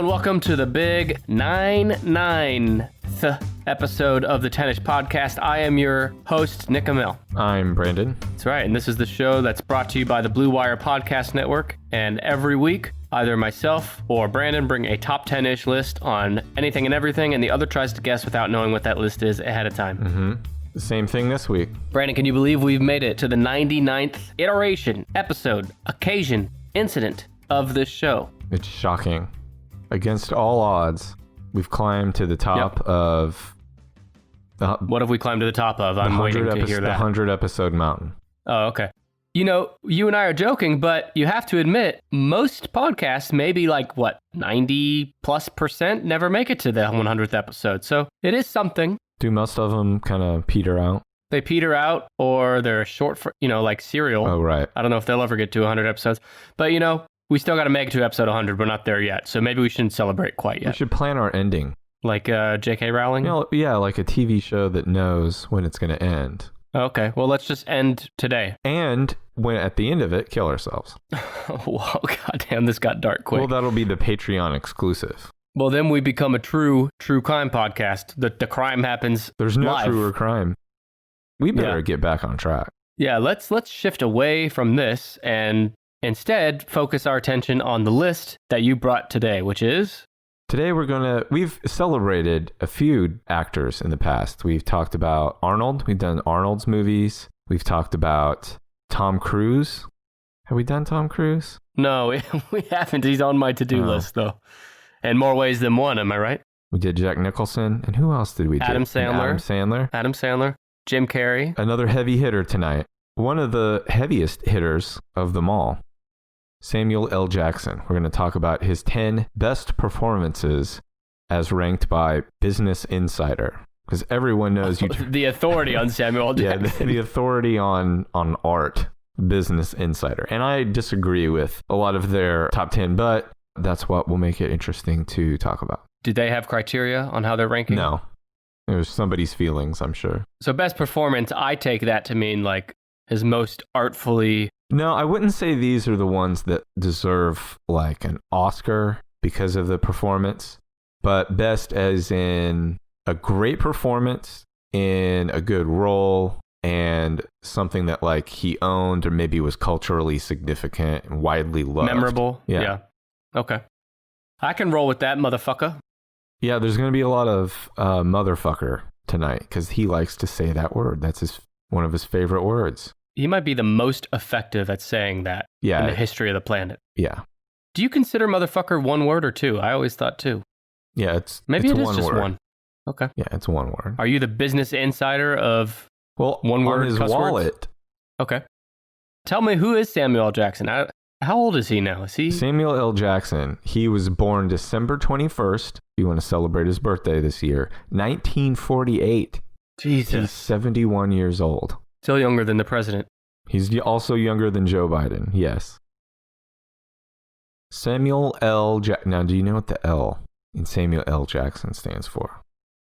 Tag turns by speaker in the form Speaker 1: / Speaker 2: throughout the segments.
Speaker 1: and welcome to the big 99th episode of the Tennis Podcast. I am your host, Nick Amell.
Speaker 2: I'm Brandon.
Speaker 1: That's right, and this is the show that's brought to you by the Blue Wire Podcast Network. And every week, either myself or Brandon bring a top 10-ish list on anything and everything, and the other tries to guess without knowing what that list is ahead of time.
Speaker 2: Mm-hmm. The same thing this week.
Speaker 1: Brandon, can you believe we've made it to the 99th iteration, episode, occasion, incident of this show?
Speaker 2: It's shocking. Against all odds, we've climbed to the top of...
Speaker 1: What have we climbed to the top of? I'm waiting to hear that.
Speaker 2: The 100-episode mountain.
Speaker 1: Oh, okay. You know, you and I are joking, but you have to admit, most podcasts, maybe 90+% never make it to the 100th episode. So it is something.
Speaker 2: Do most of them kind of peter out?
Speaker 1: They peter out, or they're short for, like Serial.
Speaker 2: Oh, right.
Speaker 1: I don't know if they'll ever get to 100 episodes. But, we still got to make it to episode 100. We're not there yet. So maybe we shouldn't celebrate quite yet.
Speaker 2: We should plan our ending.
Speaker 1: Like J.K. Rowling?
Speaker 2: Yeah, like a TV show that knows when it's going to end.
Speaker 1: Okay, well, let's just end today.
Speaker 2: And when at the end of it, kill ourselves.
Speaker 1: Whoa, goddamn, this got dark quick.
Speaker 2: Well, that'll be the Patreon exclusive.
Speaker 1: Well, then we become a true crime podcast. The crime happens
Speaker 2: There's no
Speaker 1: live.
Speaker 2: truer crime. We better get back on track.
Speaker 1: Yeah, let's shift away from this and instead focus our attention on the list that you brought today, which is...
Speaker 2: Today we've celebrated a few actors in the past. We've talked about Arnold. We've done Arnold's movies. We've talked about Tom Cruise. Have we done Tom Cruise?
Speaker 1: No, we haven't. He's on my to-do list, though. In more ways than one, am I right?
Speaker 2: We did Jack Nicholson. And who else did we do?
Speaker 1: Adam Sandler. Jim Carrey.
Speaker 2: Another heavy hitter tonight. One of the heaviest hitters of them all. Samuel L. Jackson. We're going to talk about his 10 best performances as ranked by Business Insider. Because everyone knows
Speaker 1: the authority on Samuel L. Jackson.
Speaker 2: Yeah, the authority on art, Business Insider. And I disagree with a lot of their top 10, but that's what will make it interesting to talk about.
Speaker 1: Did they have criteria on how they're ranking?
Speaker 2: No. It was somebody's feelings, I'm sure.
Speaker 1: So best performance, I take that to mean his most artfully...
Speaker 2: No, I wouldn't say these are the ones that deserve an Oscar because of the performance, but best as in a great performance in a good role and something that he owned or maybe was culturally significant and widely loved.
Speaker 1: Memorable. Yeah. Okay. I can roll with that, muthaf-cka.
Speaker 2: Yeah, there's going to be a lot of motherfucker tonight because he likes to say that word. That's one of his favorite words.
Speaker 1: He might be the most effective at saying that in the history of the planet.
Speaker 2: Yeah.
Speaker 1: Do you consider motherfucker one word or two? I always thought two.
Speaker 2: Yeah, it is
Speaker 1: just
Speaker 2: word.
Speaker 1: One. Okay.
Speaker 2: Yeah, it's one word.
Speaker 1: Are you the business insider of one word
Speaker 2: on his wallet? Words?
Speaker 1: Okay. Tell me, who is Samuel L. Jackson? How old is he now? Is he
Speaker 2: Samuel L. Jackson? He was born December 21st. You want to celebrate his birthday this year? 1948.
Speaker 1: Jesus.
Speaker 2: He's 71 years old.
Speaker 1: Still younger than the president.
Speaker 2: He's also younger than Joe Biden, yes. Samuel L. Jackson. Now, do you know what the L in Samuel L. Jackson stands for?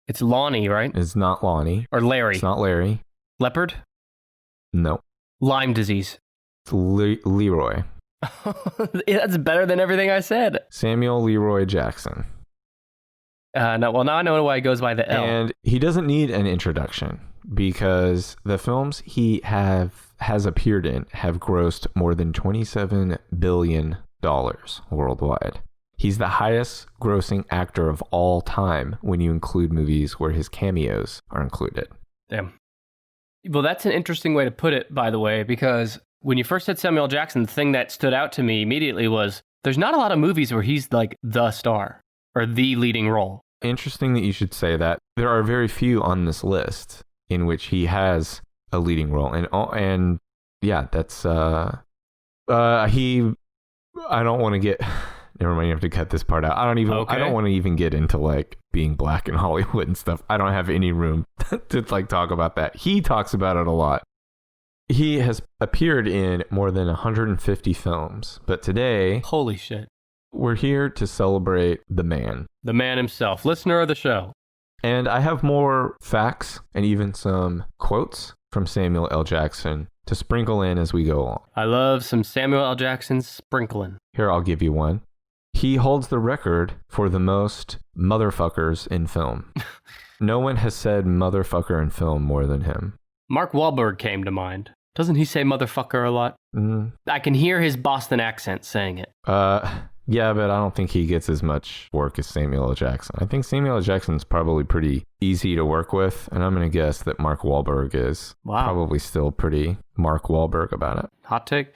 Speaker 1: It's Lonnie, right?
Speaker 2: It's not Lonnie.
Speaker 1: Or Larry.
Speaker 2: It's not Larry.
Speaker 1: Leopard?
Speaker 2: No.
Speaker 1: Lyme disease.
Speaker 2: It's Leroy.
Speaker 1: That's better than everything I said.
Speaker 2: Samuel Leroy Jackson.
Speaker 1: Now I know why he goes by the L.
Speaker 2: And he doesn't need an introduction because the films he has appeared in have grossed more than $27 billion worldwide. He's the highest grossing actor of all time when you include movies where his cameos are included.
Speaker 1: Damn. Well, that's an interesting way to put it, by the way, because when you first said Samuel L. Jackson, the thing that stood out to me immediately was there's not a lot of movies where he's the star or the leading role.
Speaker 2: Interesting that you should say that. There are very few on this list in which he has a leading role. And yeah, that's, I don't want to get, never mind, you have to cut this part out. I don't want to even get into being black in Hollywood and stuff. I don't have any room to talk about that. He talks about it a lot. He has appeared in more than 150 films, but today,
Speaker 1: holy shit,
Speaker 2: we're here to celebrate the man.
Speaker 1: The man himself, listener of the show.
Speaker 2: And I have more facts and even some quotes from Samuel L. Jackson to sprinkle in as we go on.
Speaker 1: I love some Samuel L. Jackson sprinkling.
Speaker 2: Here, I'll give you one. He holds the record for the most motherfuckers in film. No one has said motherfucker in film more than him.
Speaker 1: Mark Wahlberg came to mind. Doesn't he say motherfucker a lot? I can hear his Boston accent saying it.
Speaker 2: Yeah, but I don't think he gets as much work as Samuel L. Jackson. I think Samuel L. Jackson's probably pretty easy to work with, and I'm going to guess that Mark Wahlberg is probably still pretty Mark Wahlberg about it.
Speaker 1: Hot take.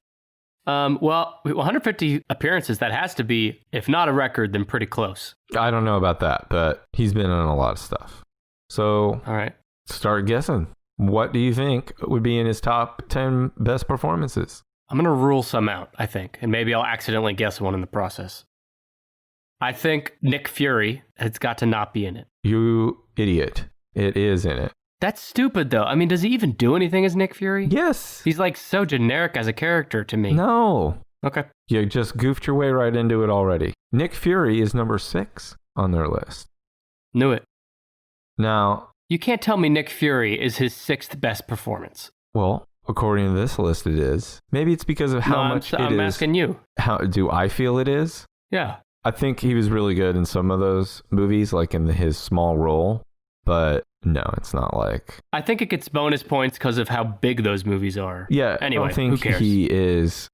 Speaker 1: Well, 150 appearances, that has to be, if not a record, then pretty close.
Speaker 2: I don't know about that, but he's been in a lot of stuff. So,
Speaker 1: all right,
Speaker 2: start guessing. What do you think would be in his top 10 best performances?
Speaker 1: I'm going to rule some out, I think, and maybe I'll accidentally guess one in the process. I think Nick Fury has got to not be in it.
Speaker 2: You idiot. It is in it.
Speaker 1: That's stupid, though. I mean, does he even do anything as Nick Fury?
Speaker 2: Yes.
Speaker 1: He's like so generic as a character to me.
Speaker 2: No.
Speaker 1: Okay.
Speaker 2: You just goofed your way right into it already. Nick Fury is number 6 on their list.
Speaker 1: Knew it.
Speaker 2: Now,
Speaker 1: you can't tell me Nick Fury is his 6th best performance.
Speaker 2: Well, according to this list, it is. Maybe it's because of how much it is.
Speaker 1: I'm asking you.
Speaker 2: How do I feel it is?
Speaker 1: Yeah.
Speaker 2: I think he was really good in some of those movies, like in his small role. But no, it's not like...
Speaker 1: I think it gets bonus points because of how big those movies are.
Speaker 2: Yeah,
Speaker 1: anyway,
Speaker 2: I don't think
Speaker 1: who cares?
Speaker 2: He is,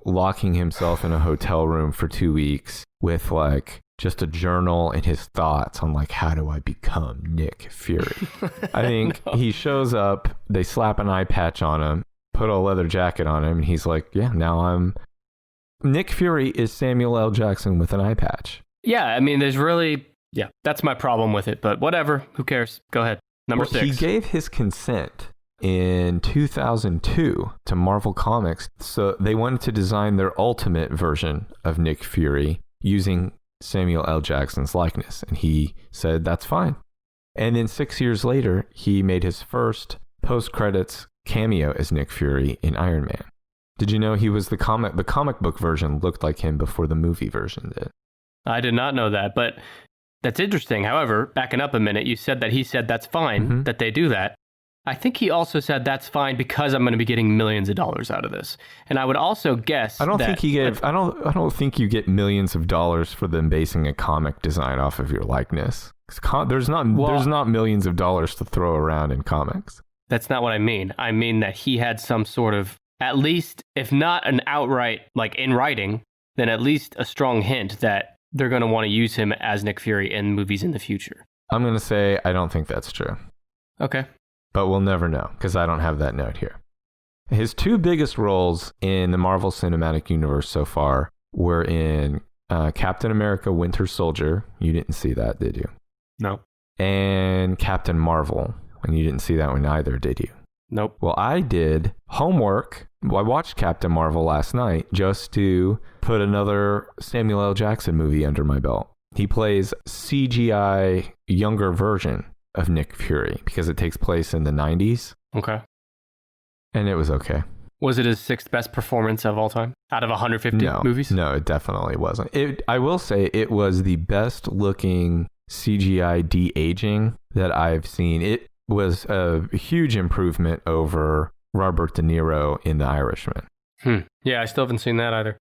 Speaker 2: locking himself in a hotel room for 2 weeks with like just a journal and his thoughts on like, how do I become Nick Fury? I think he shows up, they slap an eye patch on him, put a leather jacket on him, and he's like, yeah, now I'm... Nick Fury is Samuel L. Jackson with an eye patch.
Speaker 1: Yeah, I mean, there's really... Yeah, that's my problem with it, but whatever. Who cares? Go ahead. Number 6.
Speaker 2: He gave his consent in 2002 to Marvel Comics, so they wanted to design their ultimate version of Nick Fury using Samuel L. Jackson's likeness, and he said that's fine. And then 6 years later, he made his first post-credits cameo as Nick Fury in Iron Man. Did you know he was the comic book version looked like him before the movie version did?
Speaker 1: I did not know that, but that's interesting. However, backing up a minute, you said that he said that's fine, that they do that. I think he also said that's fine because I'm going to be getting millions of dollars out of this. And I would also guess
Speaker 2: I don't think you get millions of dollars for them basing a comic design off of your likeness. There's not millions of dollars to throw around in comics.
Speaker 1: That's not what I mean. I mean that he had some sort of, at least, if not an outright, like in writing, then at least a strong hint that they're going to want to use him as Nick Fury in movies in the future.
Speaker 2: I'm going to say I don't think that's true.
Speaker 1: Okay.
Speaker 2: But we'll never know because I don't have that note here. His 2 biggest roles in the Marvel Cinematic Universe so far were in Captain America Winter Soldier. You didn't see that, did you?
Speaker 1: No.
Speaker 2: And Captain Marvel. And you didn't see that one either, did you?
Speaker 1: Nope.
Speaker 2: Well, I did homework. I watched Captain Marvel last night just to put another Samuel L. Jackson movie under my belt. He plays CGI younger version of Nick Fury because it takes place in the 90s.
Speaker 1: Okay.
Speaker 2: And it was okay.
Speaker 1: Was it his 6th best performance of all time out of 150 movies?
Speaker 2: No, it definitely wasn't. I will say it was the best looking CGI de-aging that I've seen. It was a huge improvement over Robert De Niro in The Irishman.
Speaker 1: Yeah, I still haven't seen that either.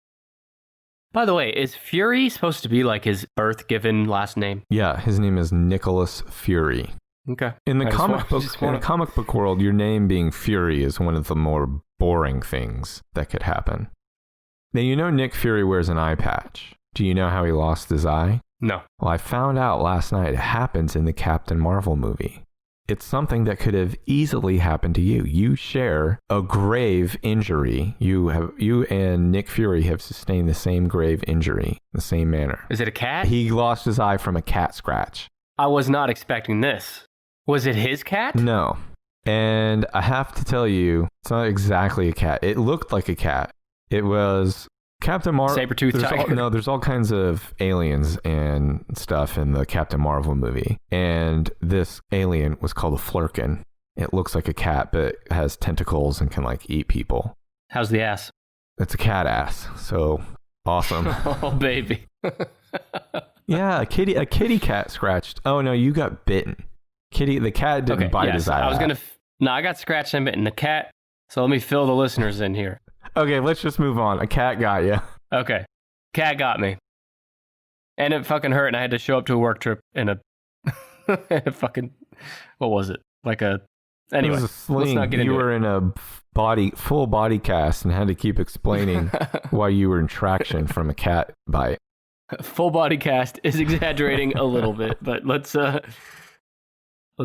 Speaker 1: By the way, is Fury supposed to be like his birth-given last name?
Speaker 2: Yeah, his name is Nicholas Fury.
Speaker 1: Okay.
Speaker 2: In the comic book world, your name being Fury is one of the more boring things that could happen. Now, you know Nick Fury wears an eye patch. Do you know how he lost his eye?
Speaker 1: No.
Speaker 2: Well, I found out last night it happens in the Captain Marvel movie. It's something that could have easily happened to you. You share a grave injury. You and Nick Fury have sustained the same grave injury, the same manner.
Speaker 1: Is it a cat?
Speaker 2: He lost his eye from a cat scratch.
Speaker 1: I was not expecting this. Was it his cat?
Speaker 2: No. And I have to tell you, it's not exactly a cat. It looked like a cat. It was Captain Marvel.
Speaker 1: Saber-toothed tiger.
Speaker 2: There's all kinds of aliens and stuff in the Captain Marvel movie. And this alien was called a flurkin. It looks like a cat, but it has tentacles and can like eat people.
Speaker 1: How's the ass?
Speaker 2: It's a cat ass. So awesome.
Speaker 1: Oh, baby.
Speaker 2: Yeah, a kitty cat scratched. Oh no, you got bitten. The cat didn't bite his eye.
Speaker 1: I got scratched and bitten. The cat. So let me fill the listeners in here.
Speaker 2: Okay, let's just move on. A cat got you.
Speaker 1: Okay. Cat got me. And it fucking hurt, and I had to show up to a work trip in a, a fucking, what was it? Like a, anyway,
Speaker 2: It was a sling.
Speaker 1: let's not get into
Speaker 2: You were in a full body cast and had to keep explaining why you were in traction from a cat bite.
Speaker 1: Full body cast is exaggerating a little bit, but let's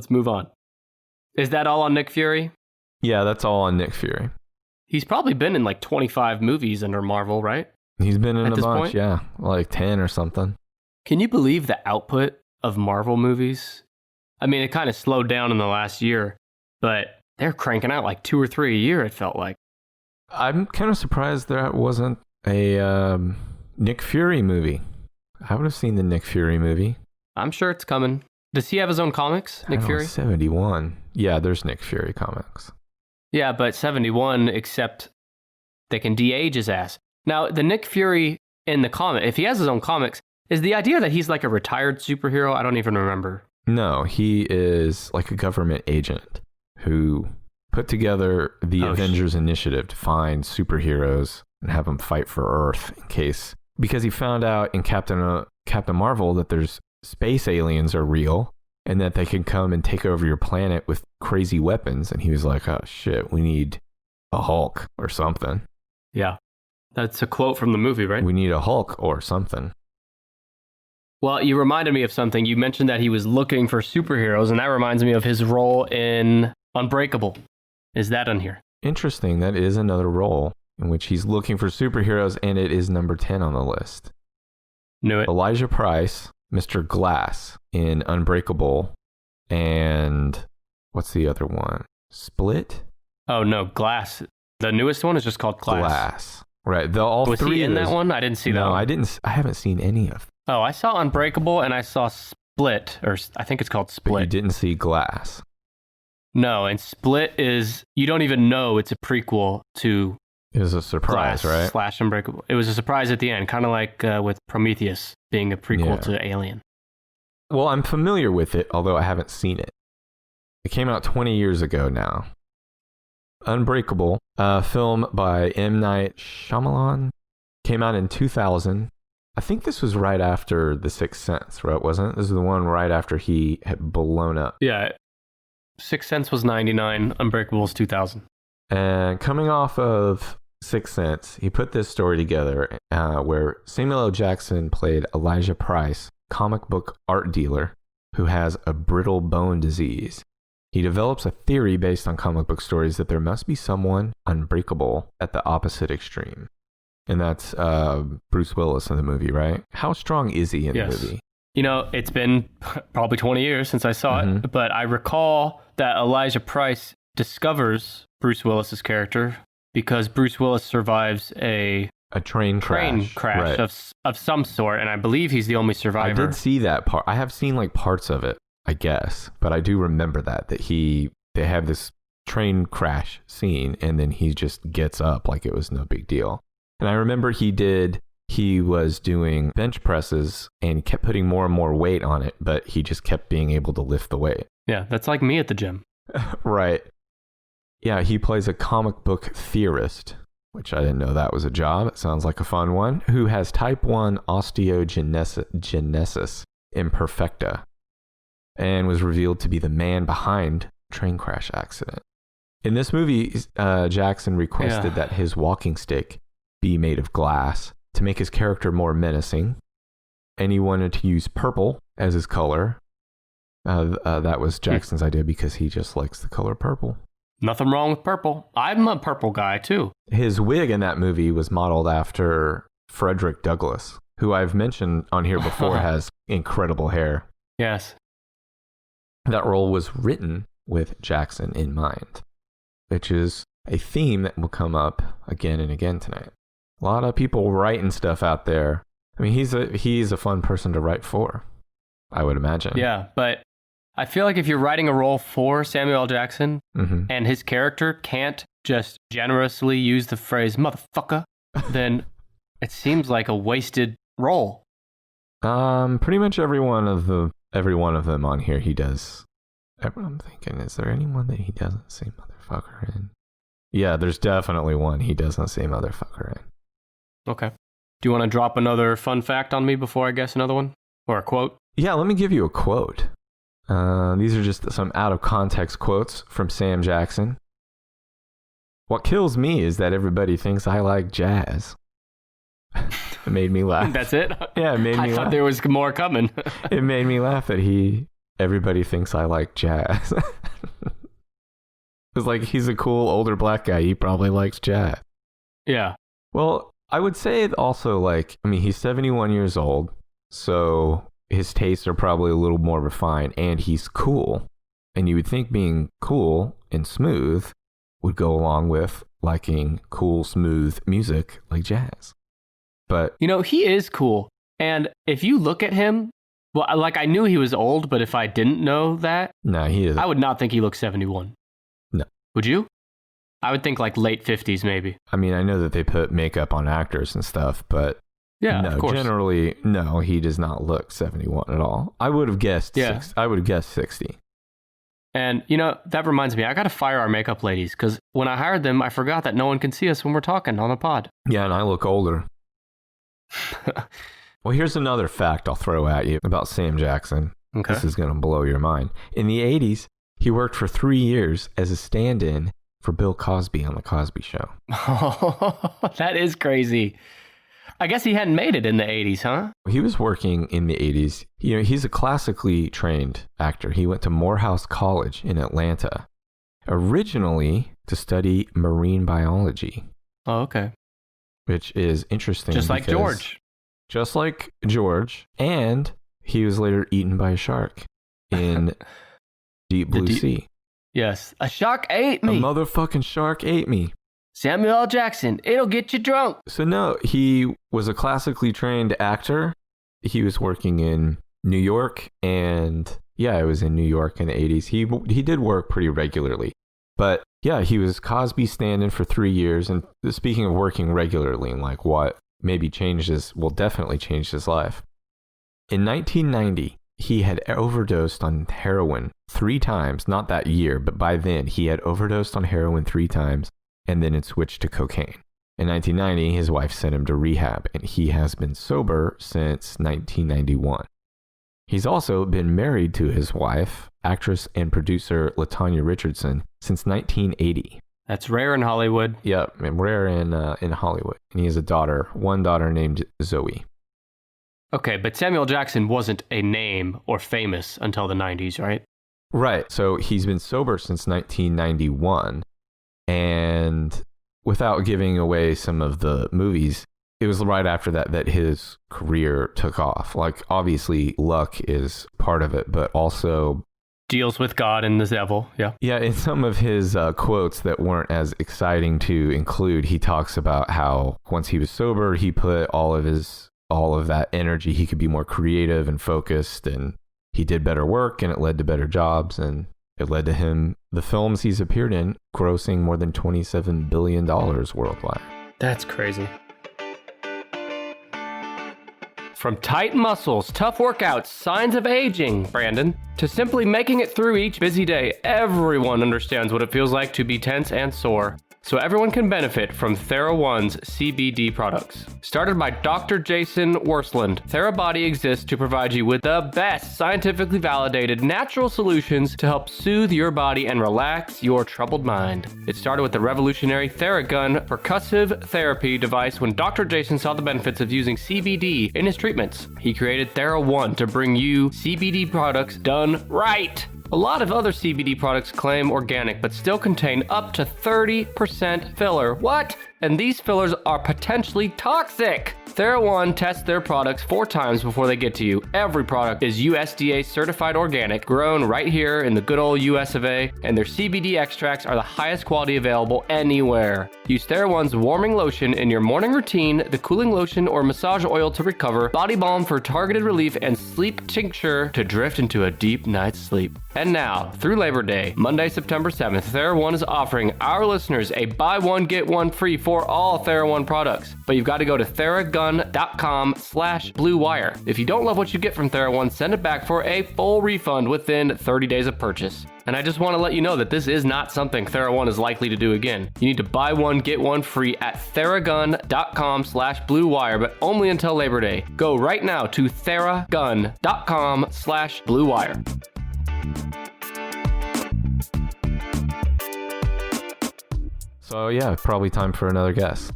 Speaker 1: move on. Is that all on Nick Fury?
Speaker 2: Yeah, that's all on Nick Fury.
Speaker 1: He's probably been in like 25 movies under Marvel, right?
Speaker 2: He's been in
Speaker 1: At
Speaker 2: a
Speaker 1: this
Speaker 2: bunch,
Speaker 1: point?
Speaker 2: yeah, like 10 or something.
Speaker 1: Can you believe the output of Marvel movies? I mean, it kind of slowed down in the last year, but they're cranking out like 2 or 3 a year, it felt like.
Speaker 2: I'm kind of surprised there wasn't a Nick Fury movie. I would have seen the Nick Fury movie.
Speaker 1: I'm sure it's coming. Does he have his own comics, Nick Fury?
Speaker 2: 71. Yeah, there's Nick Fury comics.
Speaker 1: Yeah, but 71, except they can de-age his ass. Now, the Nick Fury in the comic, if he has his own comics, is the idea that he's like a retired superhero? I don't even remember.
Speaker 2: No, he is like a government agent who put together the Avengers Initiative to find superheroes and have them fight for Earth in case... Because he found out in Captain Marvel that there's space aliens are real and that they can come and take over your planet with crazy weapons. And he was like, oh shit, we need a Hulk or something.
Speaker 1: Yeah. That's a quote from the movie, right?
Speaker 2: We need a Hulk or something.
Speaker 1: Well, you reminded me of something. You mentioned that he was looking for superheroes, and that reminds me of his role in Unbreakable. Is that on here?
Speaker 2: Interesting. That is another role in which he's looking for superheroes, and it is number 10 on the list.
Speaker 1: Knew it.
Speaker 2: Elijah Price, Mr. Glass in Unbreakable, and what's the other one? Split?
Speaker 1: Oh, no, Glass. The newest one is just called Glass.
Speaker 2: Glass. Right. All
Speaker 1: was
Speaker 2: three
Speaker 1: he in
Speaker 2: of those,
Speaker 1: that one? I didn't see that one.
Speaker 2: No, I haven't seen any of them.
Speaker 1: Oh, I saw Unbreakable and I saw Split, or I think it's called Split.
Speaker 2: But you didn't see Glass.
Speaker 1: No, and Split is, you don't even know it's a prequel to
Speaker 2: It was a surprise,
Speaker 1: Glass
Speaker 2: right?
Speaker 1: / Unbreakable. It was a surprise at the end, kind of like with Prometheus being a prequel to Alien.
Speaker 2: Well, I'm familiar with it, although I haven't seen it. It came out 20 years ago now. Unbreakable, a film by M. Night Shyamalan, came out in 2000. I think this was right after The Sixth Sense, right? Wasn't it? This is the one right after he had blown up.
Speaker 1: Yeah. Sixth Sense was 99, Unbreakable was 2000.
Speaker 2: And coming off of Sixth Sense, he put this story together where Samuel L. Jackson played Elijah Price, comic book art dealer who has a brittle bone disease. He develops a theory based on comic book stories that there must be someone unbreakable at the opposite extreme. And that's Bruce Willis in the movie, right? How strong is he in the movie?
Speaker 1: You know, it's been probably 20 years since I saw it, but I recall that Elijah Price discovers Bruce Willis's character because Bruce Willis survives a
Speaker 2: train crash right.
Speaker 1: of some sort, and I believe he's the only survivor.
Speaker 2: I did see that part. I have seen like parts of it, I guess, but I do remember that they have this train crash scene, and then he just gets up like it was no big deal. And I remember he was doing bench presses and kept putting more and more weight on it, but he just kept being able to lift the weight.
Speaker 1: Yeah, that's like me at the gym.
Speaker 2: Right. Yeah, he plays a comic book theorist, which I didn't know that was a job. It sounds like a fun one, who has type 1 osteogenesis imperfecta and was revealed to be the man behind the train crash accident. In this movie, Jackson requested that his walking stick be made of glass to make his character more menacing, and he wanted to use purple as his color. That was Jackson's idea because he just likes the color purple.
Speaker 1: Nothing wrong with purple. I'm a purple guy too.
Speaker 2: His wig in that movie was modeled after Frederick Douglass, who I've mentioned on here before has incredible hair.
Speaker 1: Yes.
Speaker 2: That role was written with Jackson in mind, which is a theme that will come up again and again tonight. A lot of people writing stuff out there. I mean, he's a fun person to write for, I would imagine.
Speaker 1: Yeah, but I feel like if you're writing a role for Samuel L. Jackson and his character can't just generously use the phrase "motherfucker," then it seems like a wasted role.
Speaker 2: Pretty much every one of them on here he does. I'm thinking, is there anyone that he doesn't say motherfucker in? Yeah, there's definitely one he doesn't say motherfucker in.
Speaker 1: Okay. Do you want to drop another fun fact on me before I guess another one? Or a quote?
Speaker 2: Yeah, let me give you a quote. These are just some out-of-context quotes from Sam Jackson. What kills me is that everybody thinks I like jazz. It made me laugh.
Speaker 1: That's it?
Speaker 2: Yeah, it made me laugh.
Speaker 1: I thought there was more coming.
Speaker 2: It made me laugh that everybody thinks I like jazz. It's like, he's a cool older black guy. He probably likes jazz.
Speaker 1: Yeah.
Speaker 2: Well, I would say also, like, I mean, he's 71 years old, so his tastes are probably a little more refined, and he's cool. And you would think being cool and smooth would go along with liking cool, smooth music like jazz. But,
Speaker 1: you know, he is cool. And if you look at him, well, like, I knew he was old, but if I didn't know that,
Speaker 2: no, he is.
Speaker 1: I would not think he looked 71.
Speaker 2: No.
Speaker 1: Would you? I would think like late 50s, maybe.
Speaker 2: I mean, I know that they put makeup on actors and stuff, but
Speaker 1: yeah,
Speaker 2: no,
Speaker 1: of course.
Speaker 2: Generally, no, he does not look 71 at all. I would have guessed.
Speaker 1: Yeah.
Speaker 2: I would have guessed 60.
Speaker 1: And, you know, that reminds me, I got to fire our makeup ladies, because when I hired them, I forgot that no one can see us when we're talking on the pod.
Speaker 2: Yeah, and I look older. Well, here's another fact I'll throw at you about Sam Jackson.
Speaker 1: Okay.
Speaker 2: This is going to blow your mind. In the 80s, he worked for 3 years as a stand-in for Bill Cosby on The Cosby Show.
Speaker 1: That is crazy. I guess he hadn't made it in the 80s, huh?
Speaker 2: He was working in the 80s. You know, he's a classically trained actor. He went to Morehouse College in Atlanta, originally to study marine biology.
Speaker 1: Oh, okay.
Speaker 2: Which is interesting.
Speaker 1: Just like George.
Speaker 2: Just like George. And he was later eaten by a shark in Deep Blue Sea.
Speaker 1: Yes. A shark ate me.
Speaker 2: A motherfucking shark ate me.
Speaker 1: Samuel L. Jackson, it'll get you drunk.
Speaker 2: So no, he was a classically trained actor. He was working in New York, and yeah, it was in New York in the 80s. He did work pretty regularly. But yeah, he was Cosby stand-in for 3 years. And speaking of working regularly and like what maybe definitely changed his life. In 1990, he had overdosed on heroin 3 times. Not that year, but by then he had overdosed on heroin 3 times. And then it switched to cocaine. In 1990, his wife sent him to rehab, and he has been sober since 1991. He's also been married to his wife, actress and producer LaTanya Richardson, since 1980.
Speaker 1: That's rare in Hollywood.
Speaker 2: Yep, and rare in Hollywood. And he has one daughter named Zoe.
Speaker 1: Okay, but Samuel Jackson wasn't a name or famous until the 90s, right?
Speaker 2: Right, so he's been sober since 1991. And without giving away some of the movies, it was right after that his career took off. Like, obviously, luck is part of it, but also
Speaker 1: deals with God and the devil. Yeah.
Speaker 2: Yeah. In some of his quotes that weren't as exciting to include, he talks about how once he was sober, he put all of that energy. He could be more creative and focused, and he did better work, and it led to better jobs, and it led to him, the films he's appeared in, grossing more than $27 billion worldwide.
Speaker 1: That's crazy. From tight muscles, tough workouts, signs of aging, Brandon, to simply making it through each busy day, everyone understands what it feels like to be tense and sore. So everyone can benefit from TheraOne's CBD products. Started by Dr. Jason Worsland, TheraBody exists to provide you with the best scientifically validated natural solutions to help soothe your body and relax your troubled mind. It started with the revolutionary TheraGun percussive therapy device when Dr. Jason saw the benefits of using CBD in his treatments. He created TheraOne to bring you CBD products done right. A lot of other CBD products claim organic, but still contain up to 30% filler. What? And these fillers are potentially toxic. TheraOne tests their products 4 times before they get to you. Every product is USDA certified organic, grown right here in the good old US of A, and their CBD extracts are the highest quality available anywhere. Use TheraOne's warming lotion in your morning routine, the cooling lotion or massage oil to recover, body balm for targeted relief, and sleep tincture to drift into a deep night's sleep. And now, through Labor Day, Monday, September 7th, TheraOne is offering our listeners a buy one, get one free for all TheraOne products, but you've got to go to theragun.com/bluewire. If you don't love what you get from TheraOne, send it back for a full refund within 30 days of purchase. And I just want to let you know that this is not something TheraOne is likely to do again. You need to buy one, get one free at theragun.com/bluewire, but only until Labor Day. Go right now to theragun.com/bluewire.
Speaker 2: So yeah, probably time for another guess.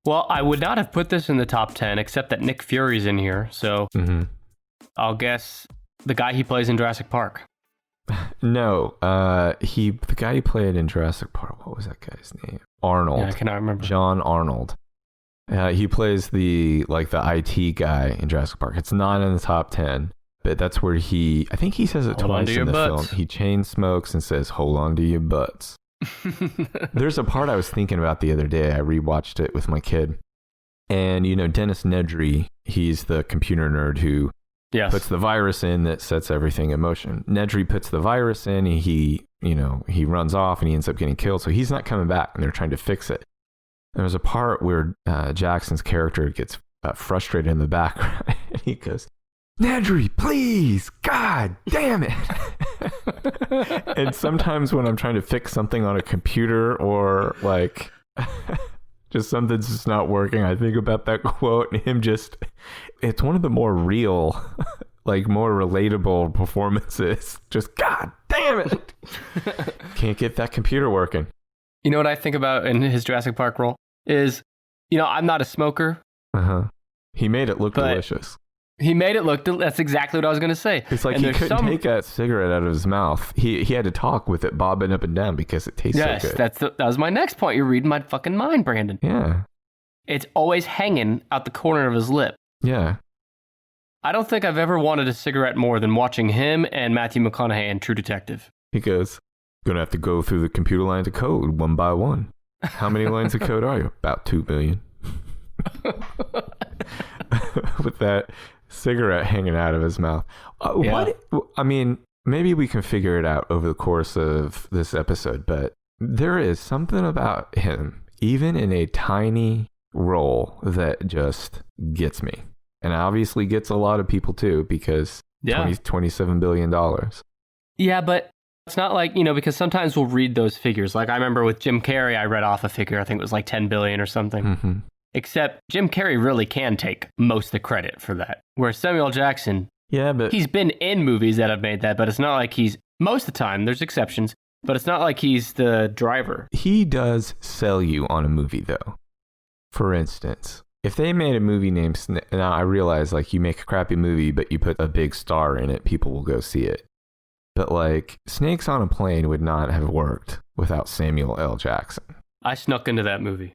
Speaker 1: Well, I would not have put this in the top 10, except that Nick Fury's in here. So I'll guess the guy he plays in Jurassic Park.
Speaker 2: No, the guy he played in Jurassic Park, what was that guy's name? Arnold.
Speaker 1: Yeah, I cannot remember.
Speaker 2: John Arnold. He plays the IT guy in Jurassic Park. It's not in the top 10, but that's where I think he says it twice in the film. He chain smokes and says, "Hold on to your butts." There's a part I was thinking about the other day. I rewatched it with my kid. And, Dennis Nedry, he's the computer nerd who puts the virus in that sets everything in motion. Nedry puts the virus in, and he runs off and he ends up getting killed. So he's not coming back, and they're trying to fix it. And there's a part where Jackson's character gets frustrated in the background, and he goes, "Nedry, please, God damn it." And sometimes when I'm trying to fix something on a computer or like just something's just not working, I think about that quote and him it's one of the more real, like more relatable performances. Just, God damn it. Can't get that computer working.
Speaker 1: You know what I think about in his Jurassic Park role is, I'm not a smoker.
Speaker 2: He made it look delicious.
Speaker 1: He made it look, that's exactly what I was going to say.
Speaker 2: It's like he couldn't take that cigarette out of his mouth. He had to talk with it bobbing up and down because it tastes so good.
Speaker 1: Yes, that was my next point. You're reading my fucking mind, Brandon.
Speaker 2: Yeah.
Speaker 1: It's always hanging out the corner of his lip.
Speaker 2: Yeah.
Speaker 1: I don't think I've ever wanted a cigarette more than watching him and Matthew McConaughey in True Detective.
Speaker 2: He goes, "Gonna have to go through the computer lines of code one by one. How many lines of code are you?" "About 2 billion. With that cigarette hanging out of his mouth. Maybe we can figure it out over the course of this episode, but there is something about him, even in a tiny role, that just gets me. And obviously gets a lot of people too, because $27 billion.
Speaker 1: Yeah, but it's not like, because sometimes we'll read those figures. Like I remember with Jim Carrey, I read off a figure, I think it was like 10 billion or something. Except Jim Carrey really can take most of the credit for that. Whereas Samuel Jackson, he's been in movies that have made that, but it's not like most of the time, there's exceptions, but it's not like he's the driver.
Speaker 2: He does sell you on a movie though. For instance, if they made a movie named now I realize like you make a crappy movie, but you put a big star in it, people will go see it. But like Snakes on a Plane would not have worked without Samuel L. Jackson.
Speaker 1: I snuck into that movie.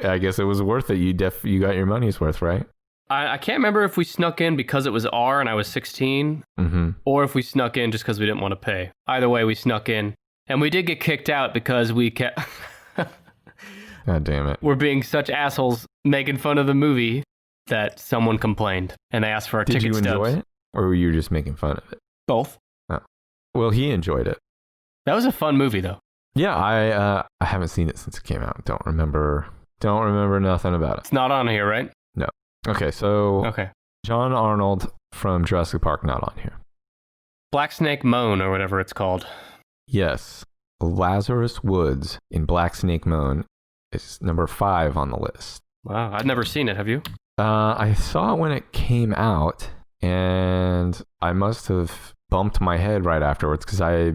Speaker 2: I guess it was worth it. You got your money's worth, right?
Speaker 1: I can't remember if we snuck in because it was R and I was 16, or if we snuck in just because we didn't want to pay. Either way, we snuck in. And we did get kicked out because we kept...
Speaker 2: God damn it.
Speaker 1: We're being such assholes making fun of the movie that someone complained. And they asked for our ticket stubs.
Speaker 2: Did you enjoy it? Or were you just making fun of it?
Speaker 1: Both.
Speaker 2: Oh. Well, he enjoyed it.
Speaker 1: That was a fun movie, though.
Speaker 2: Yeah, I haven't seen it since it came out. Don't remember nothing about it.
Speaker 1: It's not on here, right?
Speaker 2: No. Okay, so John Arnold from Jurassic Park not on here.
Speaker 1: Black Snake Moan or whatever it's called.
Speaker 2: Yes. Lazarus Woods in Black Snake Moan is number 5 on the list.
Speaker 1: Wow, I've never seen it. Have you?
Speaker 2: I saw it when it came out, and I must have bumped my head right afterwards because I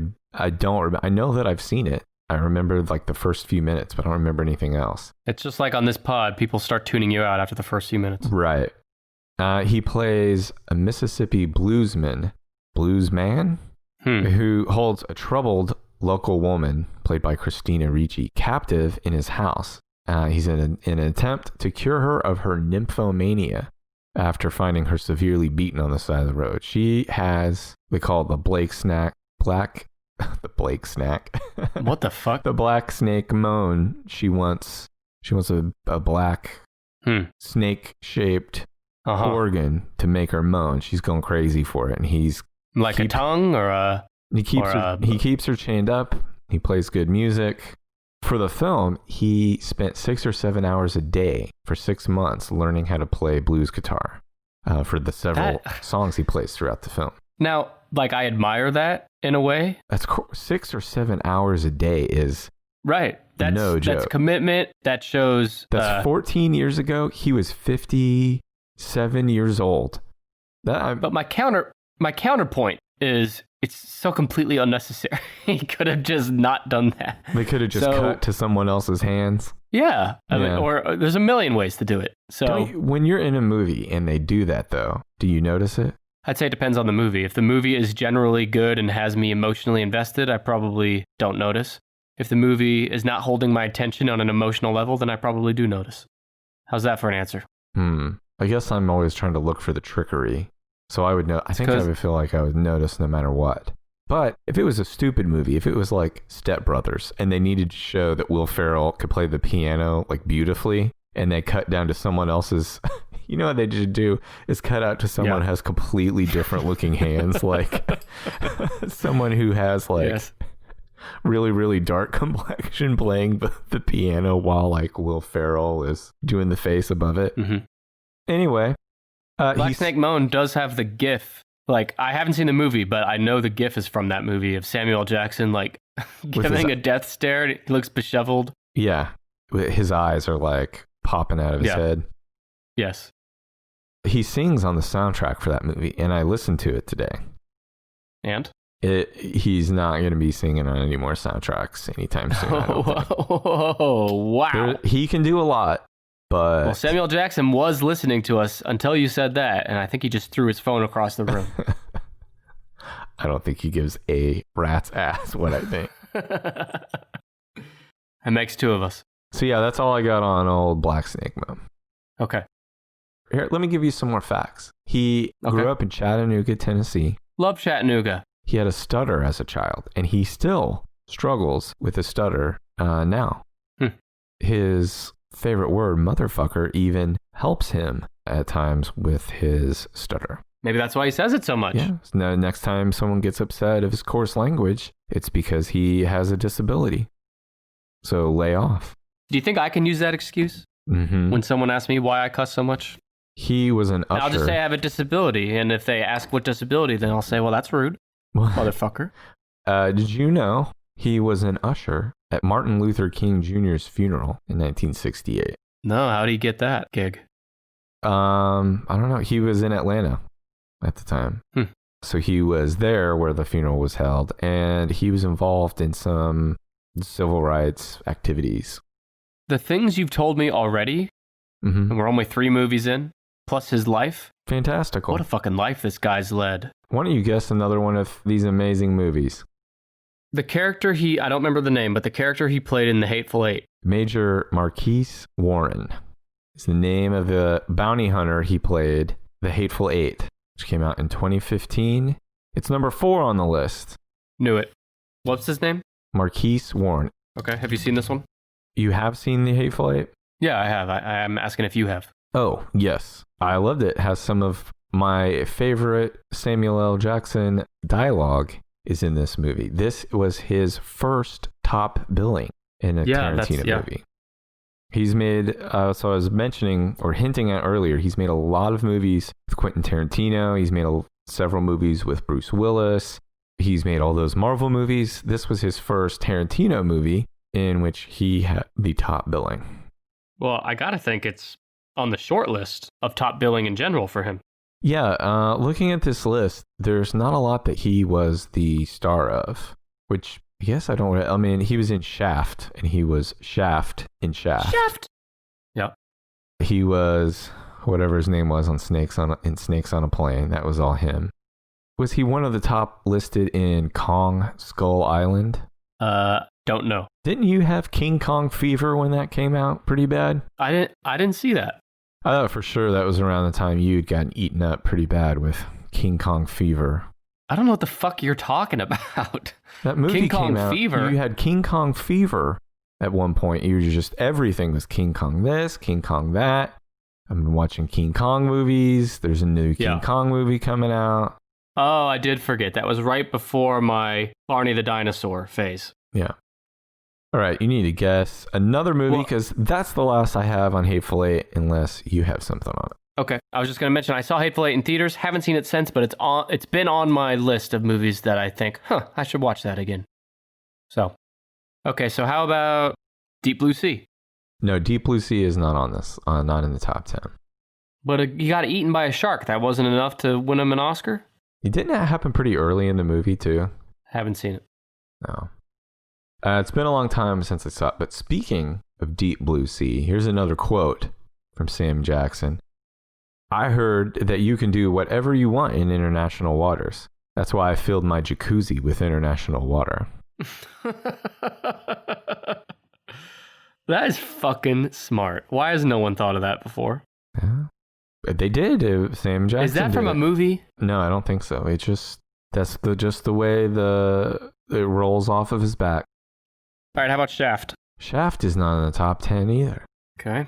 Speaker 2: don't remember. I know that I've seen it. I remember like the first few minutes, but I don't remember anything else.
Speaker 1: It's just like on this pod, people start tuning you out after the first few minutes.
Speaker 2: Right. He plays a Mississippi bluesman, who holds a troubled local woman, played by Christina Ricci, captive in his house. He's in an attempt to cure her of her nymphomania after finding her severely beaten on the side of the road. She has, they call it the Blake snack, the Blake snack.
Speaker 1: What the fuck?
Speaker 2: The Black Snake Moan. She wants a black snake-shaped organ to make her moan. She's going crazy for it, and he's
Speaker 1: like a tongue or a.
Speaker 2: He keeps her chained up. He plays good music. For the film, he spent 6 or 7 hours a day for 6 months learning how to play blues guitar for the several songs he plays throughout the film.
Speaker 1: Now, like, I admire that in a way.
Speaker 2: That's 6 or 7 hours a day is
Speaker 1: right. That's
Speaker 2: no joke.
Speaker 1: That's commitment. That shows.
Speaker 2: That's 14 years ago. He was 57 years old.
Speaker 1: But my counterpoint is it's so completely unnecessary. He could have just not done that.
Speaker 2: They could have just cut to someone else's hands.
Speaker 1: Yeah. I mean, or there's a million ways to do it. So
Speaker 2: when you're in a movie and they do that, though, do you notice it?
Speaker 1: I'd say it depends on the movie. If the movie is generally good and has me emotionally invested, I probably don't notice. If the movie is not holding my attention on an emotional level, then I probably do notice. How's that for an answer?
Speaker 2: I guess I'm always trying to look for the trickery. So I would know. I think I would feel like I would notice no matter what. But if it was a stupid movie, if it was like Step Brothers and they needed to show that Will Ferrell could play the piano like beautifully and they cut down to someone else's, you know what they should do is cut out to someone who has completely different looking hands, like someone who has like really, really dark complexion playing the piano while like Will Ferrell is doing the face above it.
Speaker 1: Mm-hmm.
Speaker 2: Anyway.
Speaker 1: Black Snake Moan does have the gif. Like, I haven't seen the movie, but I know the gif is from that movie of Samuel Jackson, like, giving a death stare. And he looks disheveled.
Speaker 2: Yeah. His eyes are, like, popping out of his head.
Speaker 1: Yes.
Speaker 2: He sings on the soundtrack for that movie, and I listened to it today.
Speaker 1: And?
Speaker 2: He's not going to be singing on any more soundtracks anytime soon.
Speaker 1: Oh, wow.
Speaker 2: He can do a lot. But
Speaker 1: well, Samuel Jackson was listening to us until you said that, and I think he just threw his phone across the room.
Speaker 2: I don't think he gives a rat's ass what I think.
Speaker 1: It makes two of us.
Speaker 2: So yeah, that's all I got on old Black Snake Moan.
Speaker 1: Okay.
Speaker 2: Here, let me give you some more facts. He grew up in Chattanooga, Tennessee.
Speaker 1: Love Chattanooga.
Speaker 2: He had a stutter as a child, and he still struggles with a stutter now. His favorite word, motherfucker, even helps him at times with his stutter.
Speaker 1: Maybe that's why he says it so much.
Speaker 2: Yeah. So next time someone gets upset of his coarse language, it's because he has a disability. So lay off.
Speaker 1: Do you think I can use that excuse when someone asks me why I cuss so much?
Speaker 2: He was an usher.
Speaker 1: I'll just say I have a disability, and if they ask what disability, then I'll say, well, that's rude, motherfucker.
Speaker 2: Did you know he was an usher at Martin Luther King Jr.'s funeral in 1968?
Speaker 1: No, how did he get that gig?
Speaker 2: I don't know. He was in Atlanta at the time. So he was there where the funeral was held, and he was involved in some civil rights activities.
Speaker 1: The things you've told me already, and we're only 3 movies in, plus his life.
Speaker 2: Fantastical.
Speaker 1: What a fucking life this guy's led.
Speaker 2: Why don't you guess another one of these amazing movies?
Speaker 1: The character I don't remember the name, but the character he played in The Hateful Eight.
Speaker 2: Major Marquise Warren is the name of the bounty hunter he played, The Hateful Eight, which came out in 2015. It's number 4 on the list.
Speaker 1: Knew it. What's his name?
Speaker 2: Marquise Warren.
Speaker 1: Okay, have you seen this one?
Speaker 2: You have seen The Hateful Eight?
Speaker 1: Yeah, I have. I'm asking if you have.
Speaker 2: Oh, yes. I loved it. It has some of my favorite Samuel L. Jackson dialogue is in this movie. This was his first top billing in a Tarantino movie. He's made, so I was mentioning or hinting at earlier, he's made a lot of movies with Quentin Tarantino. He's made several movies with Bruce Willis. He's made all those Marvel movies. This was his first Tarantino movie in which he had the top billing.
Speaker 1: Well, I gotta think it's on the short list of top billing in general for him.
Speaker 2: Yeah, looking at this list, there's not a lot that he was the star of, which I guess I mean, he was in Shaft, and he was Shaft in Shaft.
Speaker 1: Shaft! Yep.
Speaker 2: He was whatever his name was on Snakes on a Plane. That was all him. Was he one of the top listed in Kong Skull Island?
Speaker 1: Don't know.
Speaker 2: Didn't you have King Kong fever when that came out pretty bad?
Speaker 1: I didn't see that.
Speaker 2: I thought for sure that was around the time you'd gotten eaten up pretty bad with King Kong fever.
Speaker 1: I don't know what the fuck you're talking about.
Speaker 2: That movie
Speaker 1: King Kong
Speaker 2: came out.
Speaker 1: Fever.
Speaker 2: You had King Kong fever at one point. You were just, everything was King Kong this, King Kong that. I've been watching King Kong movies. There's a new King Kong movie coming out.
Speaker 1: Oh, I did forget. That was right before my Barney the Dinosaur phase.
Speaker 2: Yeah. All right, you need to guess another movie because that's the last I have on Hateful Eight, unless you have something on it.
Speaker 1: Okay, I was just going to mention I saw Hateful Eight in theaters. Haven't seen it since, but it's been on my list of movies that I think, I should watch that again. So, okay, so how about Deep Blue Sea?
Speaker 2: No, Deep Blue Sea is not on this, not in the top 10.
Speaker 1: But he got eaten by a shark. That wasn't enough to win him an Oscar?
Speaker 2: Didn't that happen pretty early in the movie, too?
Speaker 1: Haven't seen it.
Speaker 2: No. It's been a long time since I saw it, but speaking of Deep Blue Sea, here's another quote from Sam Jackson. I heard that you can do whatever you want in international waters. That's why I filled my jacuzzi with international water.
Speaker 1: That is fucking smart. Why has no one thought of that before?
Speaker 2: Yeah. They did. Sam Jackson.
Speaker 1: Is that from a movie?
Speaker 2: No, I don't think so. It's just the way it rolls off of his back.
Speaker 1: All right, how about Shaft?
Speaker 2: Shaft is not in the top 10 either.
Speaker 1: Okay.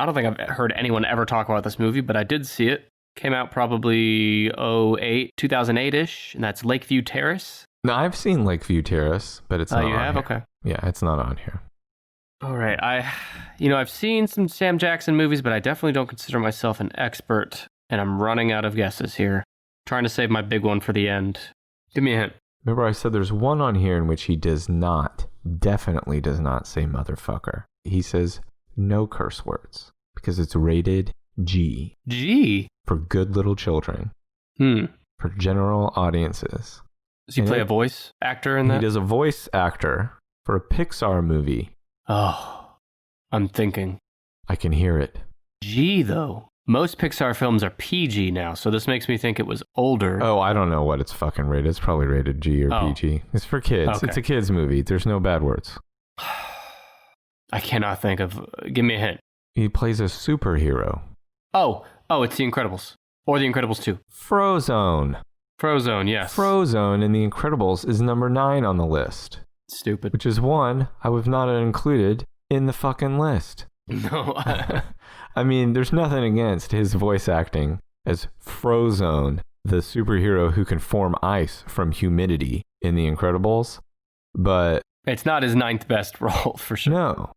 Speaker 1: I don't think I've heard anyone ever talk about this movie, but I did see it. Came out probably 2008-ish, and that's Lakeview Terrace.
Speaker 2: No, I've seen Lakeview Terrace, but it's not on here. Oh, you have?
Speaker 1: Okay.
Speaker 2: Yeah, it's not on here.
Speaker 1: All right. I've seen some Sam Jackson movies, but I definitely don't consider myself an expert, and I'm running out of guesses here. Trying to save my big one for the end. Give me a hint.
Speaker 2: Remember I said there's one on here in which he definitely does not say motherfucker. He says no curse words because it's rated G.
Speaker 1: G?
Speaker 2: For good little children. For general audiences.
Speaker 1: Does he play a voice actor in that?
Speaker 2: He does a voice actor for a Pixar movie.
Speaker 1: Oh, I'm thinking.
Speaker 2: I can hear it.
Speaker 1: G, though. Most Pixar films are PG now, so this makes me think it was older.
Speaker 2: Oh, I don't know what it's fucking rated. It's probably rated G or PG. It's for kids. Okay. It's a kids movie. There's no bad words.
Speaker 1: I cannot think of... Give me a hint.
Speaker 2: He plays a superhero.
Speaker 1: Oh, it's The Incredibles. Or The Incredibles 2.
Speaker 2: Frozone.
Speaker 1: Frozone, yes.
Speaker 2: Frozone in The Incredibles is number 9 on the list.
Speaker 1: Stupid.
Speaker 2: Which is one I would not have included in the fucking list.
Speaker 1: No.
Speaker 2: I mean, there's nothing against his voice acting as Frozone, the superhero who can form ice from humidity in The Incredibles, but...
Speaker 1: It's not his 9th best role, for sure.
Speaker 2: No.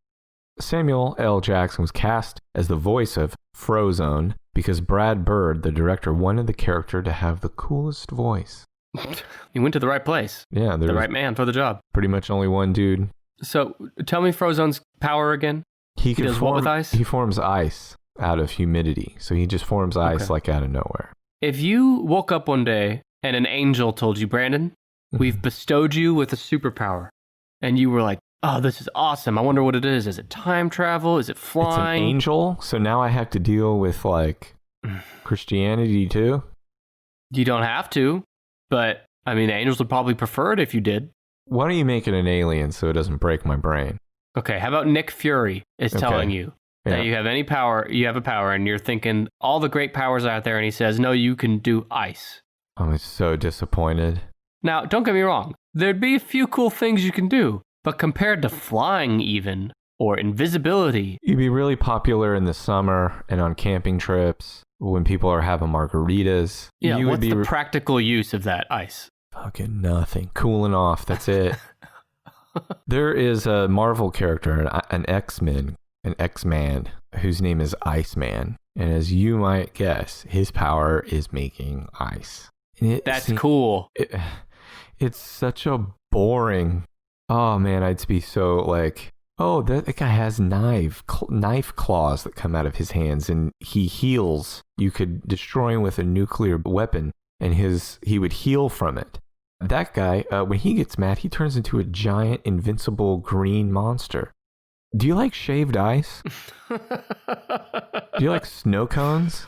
Speaker 2: Samuel L. Jackson was cast as the voice of Frozone because Brad Bird, the director, wanted the character to have the coolest voice.
Speaker 1: He went to the right place.
Speaker 2: Yeah.
Speaker 1: The right man for the job.
Speaker 2: Pretty much only one dude.
Speaker 1: So, tell me Frozone's power again. He does what with ice?
Speaker 2: He forms ice out of humidity. So he just forms ice like out of nowhere.
Speaker 1: If you woke up one day and an angel told you, Brandon, we've bestowed you with a superpower, and you were like, oh, this is awesome. I wonder what it is. Is it time travel? Is it flying?
Speaker 2: It's an angel, so now I have to deal with, like, Christianity, too?
Speaker 1: You don't have to, but, I mean, the angels would probably prefer it if you did.
Speaker 2: Why don't you make it an alien so it doesn't break my brain?
Speaker 1: Okay, how about Nick Fury is telling you that you have any power, you have a power, and you're thinking all the great powers out there, and he says, no, you can do ice.
Speaker 2: I'm so disappointed.
Speaker 1: Now, don't get me wrong. There'd be a few cool things you can do. But compared to flying even, or invisibility...
Speaker 2: You'd be really popular in the summer and on camping trips when people are having margaritas.
Speaker 1: Yeah, what's the practical use of that ice?
Speaker 2: Fucking nothing. Cooling off, that's it. There is a Marvel character, an X-Man, whose name is Iceman. And as you might guess, his power is making ice.
Speaker 1: That's cool.
Speaker 2: It's such a boring... Oh man, I'd be so like, oh, that guy has knife claws that come out of his hands, and he heals. You could destroy him with a nuclear weapon, and he would heal from it. That guy, when he gets mad, he turns into a giant, invincible green monster. Do you like shaved ice? Do you like snow cones?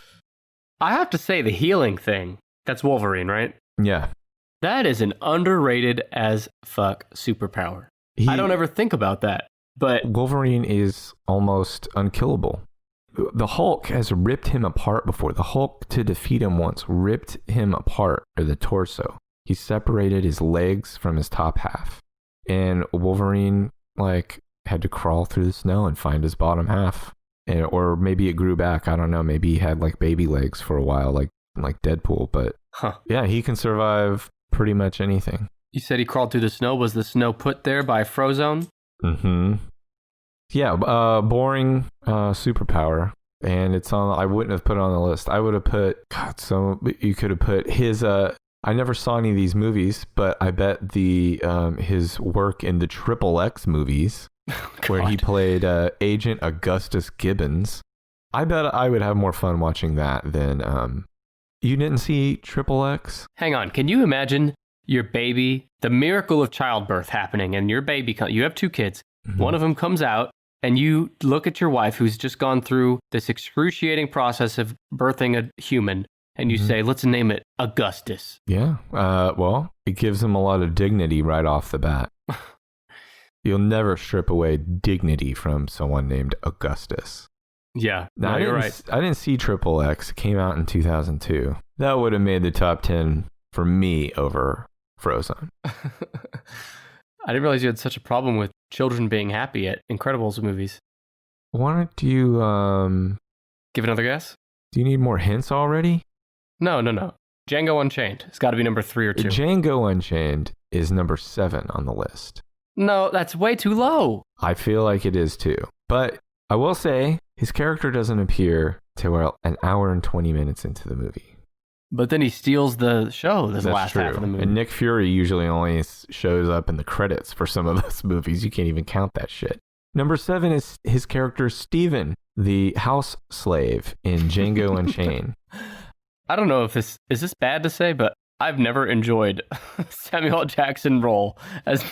Speaker 1: I have to say, the healing thing, that's Wolverine, right?
Speaker 2: Yeah.
Speaker 1: That is an underrated as fuck superpower. I don't ever think about that, but...
Speaker 2: Wolverine is almost unkillable. The Hulk has ripped him apart before. The Hulk, to defeat him once, ripped him apart, or the torso. He separated his legs from his top half. And Wolverine, had to crawl through the snow and find his bottom half. Or maybe it grew back. I don't know. Maybe he had, baby legs for a while, like Deadpool. But, yeah, he can survive... pretty much anything.
Speaker 1: You said he crawled through the snow. Was the snow put there by Frozone?
Speaker 2: Mm-hmm. Yeah, boring superpower. And it's on. I wouldn't have put it on the list. I would have put. God, so you could have put his. I never saw any of these movies, but I bet his work in the XXX movies, where he played Agent Augustus Gibbons. I bet I would have more fun watching that than. You didn't see XXX?
Speaker 1: Hang on. Can you imagine your baby, the miracle of childbirth happening, and your baby, you have 2 kids. Mm-hmm. One of them comes out, and you look at your wife who's just gone through this excruciating process of birthing a human, and you say, let's name it Augustus.
Speaker 2: Yeah. Well, it gives him a lot of dignity right off the bat. You'll never strip away dignity from someone named Augustus.
Speaker 1: Yeah,
Speaker 2: now,
Speaker 1: you're right.
Speaker 2: I didn't see XXX. It came out in 2002. That would have made the top 10 for me over Frozen.
Speaker 1: I didn't realize you had such a problem with children being happy at Incredibles movies.
Speaker 2: Why don't you
Speaker 1: give another guess?
Speaker 2: Do you need more hints already?
Speaker 1: No. Django Unchained. It's got to be number 3 or 2.
Speaker 2: Django Unchained is number 7 on the list.
Speaker 1: No, that's way too low.
Speaker 2: I feel like it is too. But I will say his character doesn't appear till an hour and 20 minutes into the movie.
Speaker 1: But then he steals the show this last half of the movie.
Speaker 2: And Nick Fury usually only shows up in the credits for some of those movies. You can't even count that shit. Number 7 is his character Steven, the house slave in Django Unchained.
Speaker 1: I don't know if is this bad to say, but I've never enjoyed Samuel L. Jackson role as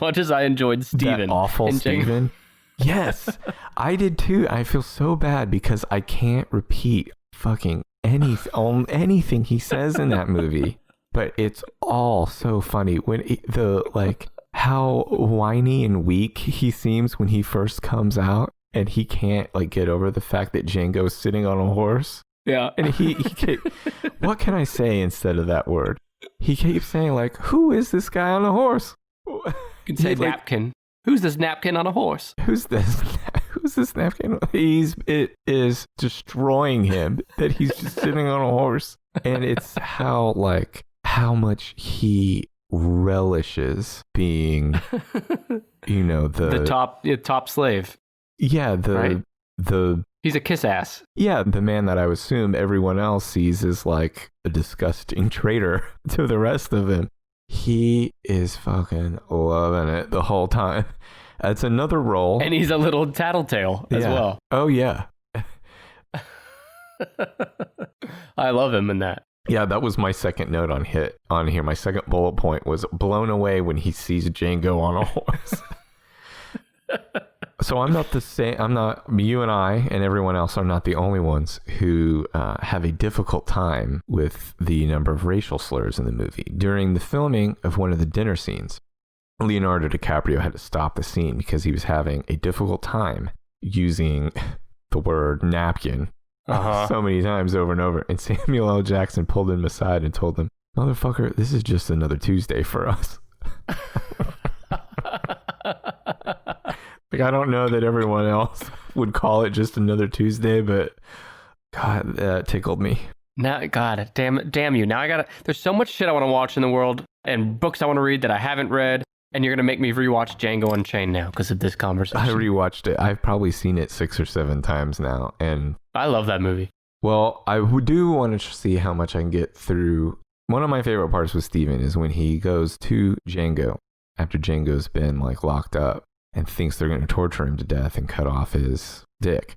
Speaker 1: much as I enjoyed Steven.
Speaker 2: That awful Steven. Yes, I did too. I feel so bad because I can't repeat fucking anything he says in that movie, but it's all so funny when how whiny and weak he seems when he first comes out, and he can't get over the fact that Django's sitting on a horse.
Speaker 1: Yeah,
Speaker 2: and he what can I say instead of that word? He keeps saying who is this guy on a horse?
Speaker 1: You can say napkin. Who's this napkin on a horse?
Speaker 2: Who's this napkin? It is destroying him that he's just sitting on a horse. And it's how much he relishes being, the
Speaker 1: top slave.
Speaker 2: Yeah.
Speaker 1: He's a kiss ass.
Speaker 2: Yeah. The man that I would assume everyone else sees as a disgusting traitor to the rest of him. He is fucking loving it the whole time. That's another role.
Speaker 1: And he's a little tattletale as well.
Speaker 2: Oh, yeah.
Speaker 1: I love him in that.
Speaker 2: Yeah, that was my second note on here. My second bullet point was blown away when he sees Django on a horse. So I'm not the same. You and I and everyone else are not the only ones who have a difficult time with the number of racial slurs in the movie. During the filming of one of the dinner scenes, Leonardo DiCaprio had to stop the scene because he was having a difficult time using the word napkin so many times over and over. And Samuel L. Jackson pulled him aside and told him, "Motherfucker, this is just another Tuesday for us." I don't know that everyone else would call it just another Tuesday, but God, that tickled me.
Speaker 1: Now, God, damn you. Now there's so much shit I want to watch in the world and books I want to read that I haven't read, and you're going to make me rewatch Django Unchained now because of this conversation.
Speaker 2: I rewatched it. I've probably seen it 6 or 7 times now, and
Speaker 1: I love that movie.
Speaker 2: Well, I do want to see how much I can get through. One of my favorite parts with Steven is when he goes to Django after Django's been locked up and thinks they're going to torture him to death and cut off his dick.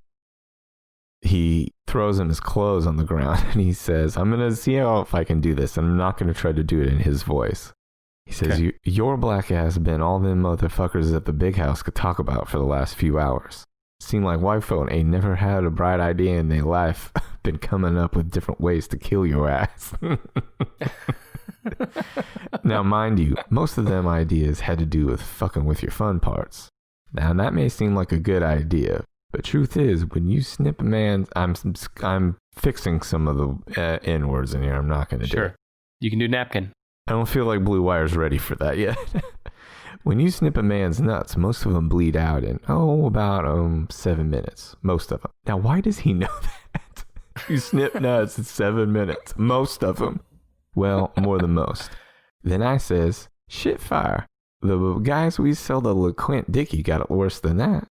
Speaker 2: He throws him his clothes on the ground and he says, "I'm going to see if I can do this, and I'm not going to try to do it in his voice." He says, okay. Your black ass been all them motherfuckers at the big house could talk about for the last few hours. Seem like white folk ain't never had a bright idea in their life. Been coming up with different ways to kill your ass." Now, mind you, most of them ideas had to do with fucking with your fun parts. Now, that may seem like a good idea, but truth is, when you snip a man's... I'm fixing some of the N-words in here. I'm not going to do it.
Speaker 1: Sure. You can do napkin.
Speaker 2: I don't feel like Blue Wire's ready for that yet. When you snip a man's nuts, most of them bleed out in, about 7 minutes. Most of them. Now, why does he know that? You snip nuts in 7 minutes. Most of them. Well, more than most. Then I says, "Shit fire. the guys we sell the LeQuint Dickey got it worse than that.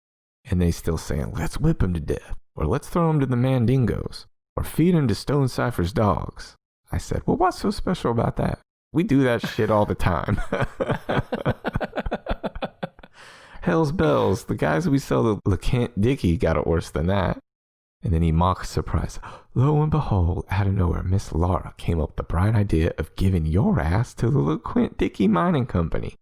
Speaker 2: And they still saying, let's whip him to death, or let's throw him to the Mandingos, or feed him to Stone Cypher's dogs. I said, well, what's so special about that? We do that shit all the time. Hell's bells. The guys we sell the LeQuint Dickey got it worse than that. And then he mocks surprise. Lo and behold, out of nowhere, Miss Laura came up with the bright idea of giving your ass to the LeQuint Dickey Mining Company.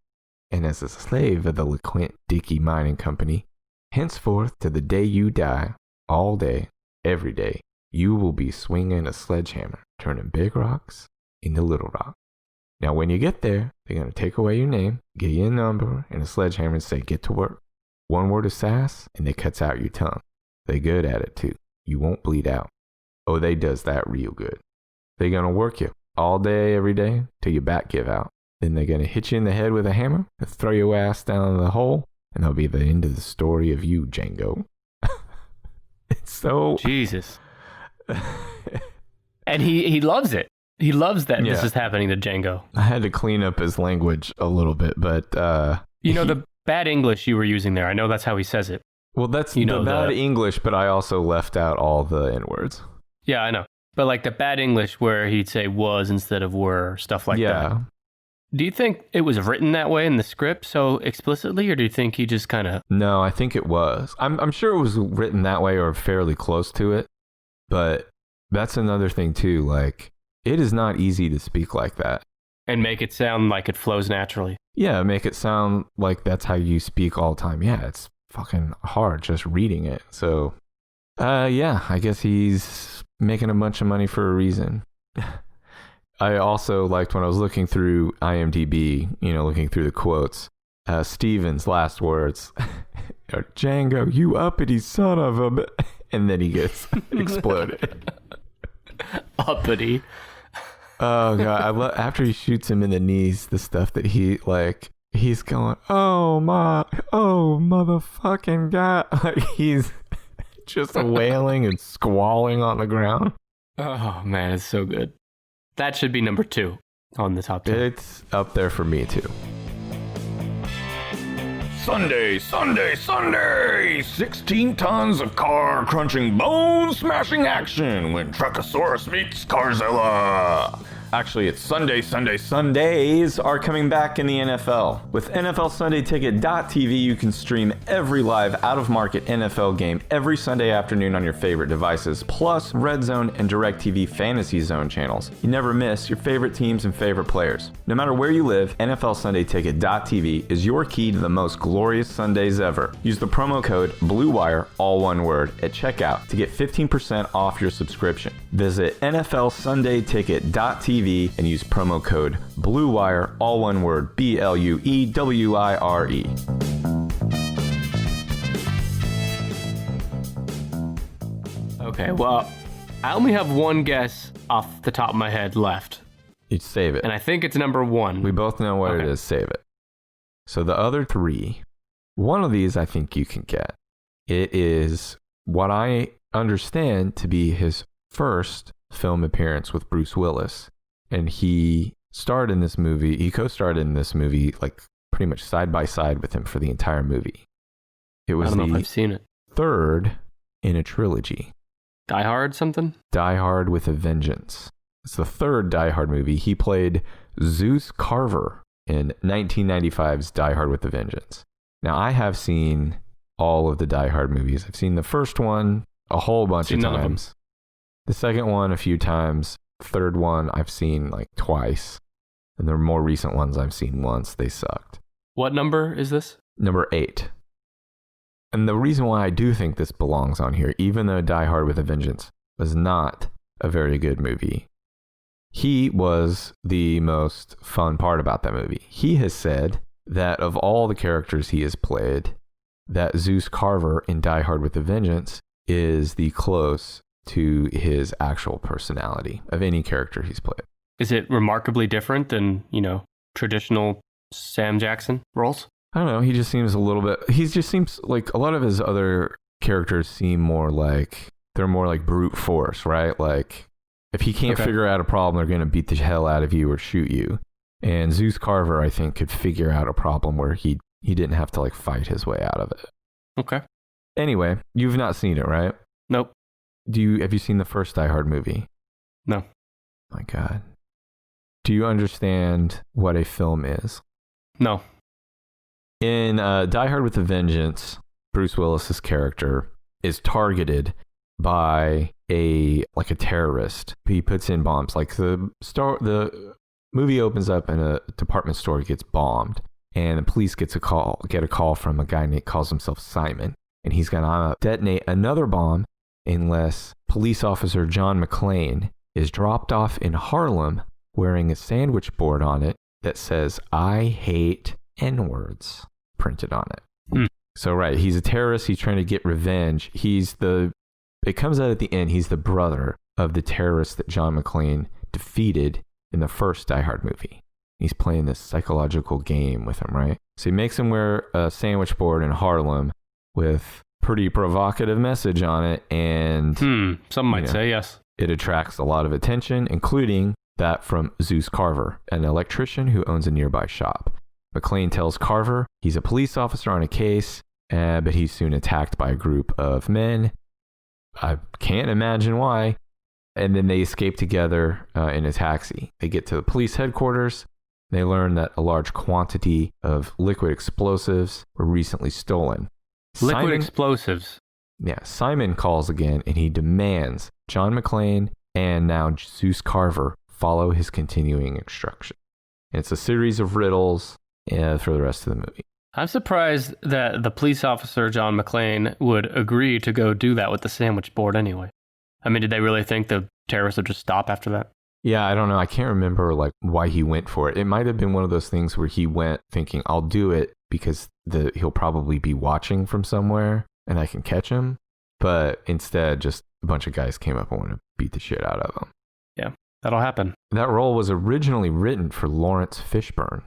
Speaker 2: And as a slave of the LeQuint Dickey Mining Company, henceforth to the day you die, all day, every day, you will be swinging a sledgehammer, turning big rocks into little rocks. Now, when you get there, they're going to take away your name, give you a number and a sledgehammer and say, get to work. One word of sass, and they cuts out your tongue. They good at it, too. You won't bleed out. Oh, they does that real good. They're going to work you all day, every day, till your back give out. Then they're going to hit you in the head with a hammer and throw your ass down the hole, and that'll be the end of the story of you, Django. It's so...
Speaker 1: Jesus. And he loves it. He loves that this is happening to Django.
Speaker 2: I had to clean up his language a little bit, but...
Speaker 1: the bad English you were using there, I know that's how he says it.
Speaker 2: Well, that's the bad English, but I also left out all the N-words.
Speaker 1: Yeah, I know. But like the bad English where he'd say was instead of were, stuff like that. Do you think it was written that way in the script so explicitly, or do you think he just kind of...
Speaker 2: No, I think it was. I'm sure it was written that way or fairly close to it, but that's another thing too. Like, it is not easy to speak like that.
Speaker 1: And make it sound like it flows naturally.
Speaker 2: Yeah, make it sound like that's how you speak all the time. Yeah, it's fucking hard just reading it. So, I guess he's making a bunch of money for a reason. I also liked when I was looking through IMDb, looking through the quotes, Steven's last words are, Django, you uppity son of a... And then he gets exploded.
Speaker 1: Uppity.
Speaker 2: Oh, God. After he shoots him in the knees, the stuff that he's going, oh, motherfucking God. Like, he's just wailing and squalling on the ground.
Speaker 1: Oh, man, it's so good. That should be number 2 on the top 10.
Speaker 2: It's up there for me, too.
Speaker 3: Sunday, Sunday, Sunday! 16 tons of car-crunching, bone-smashing action when Truckosaurus meets Carzilla! Actually, it's Sunday, Sunday, Sundays are coming back in the NFL. With NFL Sunday Ticket.tv, you can stream every live out-of-market NFL game every Sunday afternoon on your favorite devices, plus Red Zone and DirecTV Fantasy Zone channels. You never miss your favorite teams and favorite players. No matter where you live, NFL Sunday Ticket.tv is your key to the most glorious Sundays ever. Use the promo code BLUEWIRE, all one word, at checkout to get 15% off your subscription. Visit NFLSundayTicket.tv and use promo code BLUEWIRE, all one word, BLUEWIRE.
Speaker 1: Okay, well, I only have one guess off the top of my head left.
Speaker 2: You'd save it.
Speaker 1: And I think it's number 1.
Speaker 2: We both know what it is. Save it. So the other 3, one of these I think you can get. It is what I understand to be his first film appearance with Bruce Willis. And he starred in this movie. He co-starred in this movie, like pretty much side by side with him for the entire movie. It was
Speaker 1: I don't know if I've seen it.
Speaker 2: 3rd in a trilogy.
Speaker 1: Die Hard something?
Speaker 2: Die Hard with a Vengeance. It's the 3rd Die Hard movie. He played Zeus Carver in 1995's Die Hard with a Vengeance. Now, I have seen all of the Die Hard movies. I've seen the first one a whole bunch of times. The second one a few times. Third one I've seen like twice. And the more recent ones I've seen once. They sucked.
Speaker 1: What number is this?
Speaker 2: Number 8. And the reason why I do think this belongs on here, even though Die Hard with a Vengeance was not a very good movie, he was the most fun part about that movie. He has said that of all the characters he has played, that Zeus Carver in Die Hard with a Vengeance is the close to his actual personality of any character he's played.
Speaker 1: Is it remarkably different than, traditional Sam Jackson roles?
Speaker 2: I don't know. He just seems he just seems like a lot of his other characters seem more like, they're more like brute force, right? Like if he can't figure out a problem, they're going to beat the hell out of you or shoot you. And Zeus Carver, I think, could figure out a problem where he didn't have to like fight his way out of it.
Speaker 1: Okay.
Speaker 2: Anyway, you've not seen it, right?
Speaker 1: Nope.
Speaker 2: Have you seen the first Die Hard movie?
Speaker 1: No.
Speaker 2: My God. Do you understand what a film is?
Speaker 1: No.
Speaker 2: In Die Hard with a Vengeance, Bruce Willis's character is targeted by a terrorist. He puts in bombs. Like the movie opens up and a department store gets bombed, and the police get a call from a guy named calls himself Simon, and he's gonna detonate another bomb unless police officer John McClane is dropped off in Harlem wearing a sandwich board on it that says "I hate N-words" printed on it. So right, he's a terrorist. He's trying to get revenge. It comes out at the end. He's the brother of the terrorist that John McClane defeated in the first Die Hard movie. He's playing this psychological game with him, right? So he makes him wear a sandwich board in Harlem with pretty provocative message on it, and
Speaker 1: some might say yes.
Speaker 2: It attracts a lot of attention, including that from Zeus Carver, an electrician who owns a nearby shop. McClane tells Carver he's a police officer on a case, but he's soon attacked by a group of men. I can't imagine why. And then they escape together in a taxi. They get to the police headquarters. They learn that a large quantity of liquid explosives were recently stolen.
Speaker 1: Liquid explosives?
Speaker 2: Yeah. Simon calls again, and he demands John McClane and now Zeus Carver follow his continuing instruction. And it's a series of riddles for the rest of the movie.
Speaker 1: I'm surprised that the police officer, John McClane, would agree to go do that with the sandwich board anyway. I mean, did they really think the terrorists would just stop after that?
Speaker 2: Yeah, I don't know. I can't remember why he went for it. It might have been one of those things where he went thinking, I'll do it because he'll probably be watching from somewhere and I can catch him. But instead, just a bunch of guys came up and wanted to beat the shit out of him.
Speaker 1: Yeah, that'll happen.
Speaker 2: That role was originally written for Laurence Fishburne,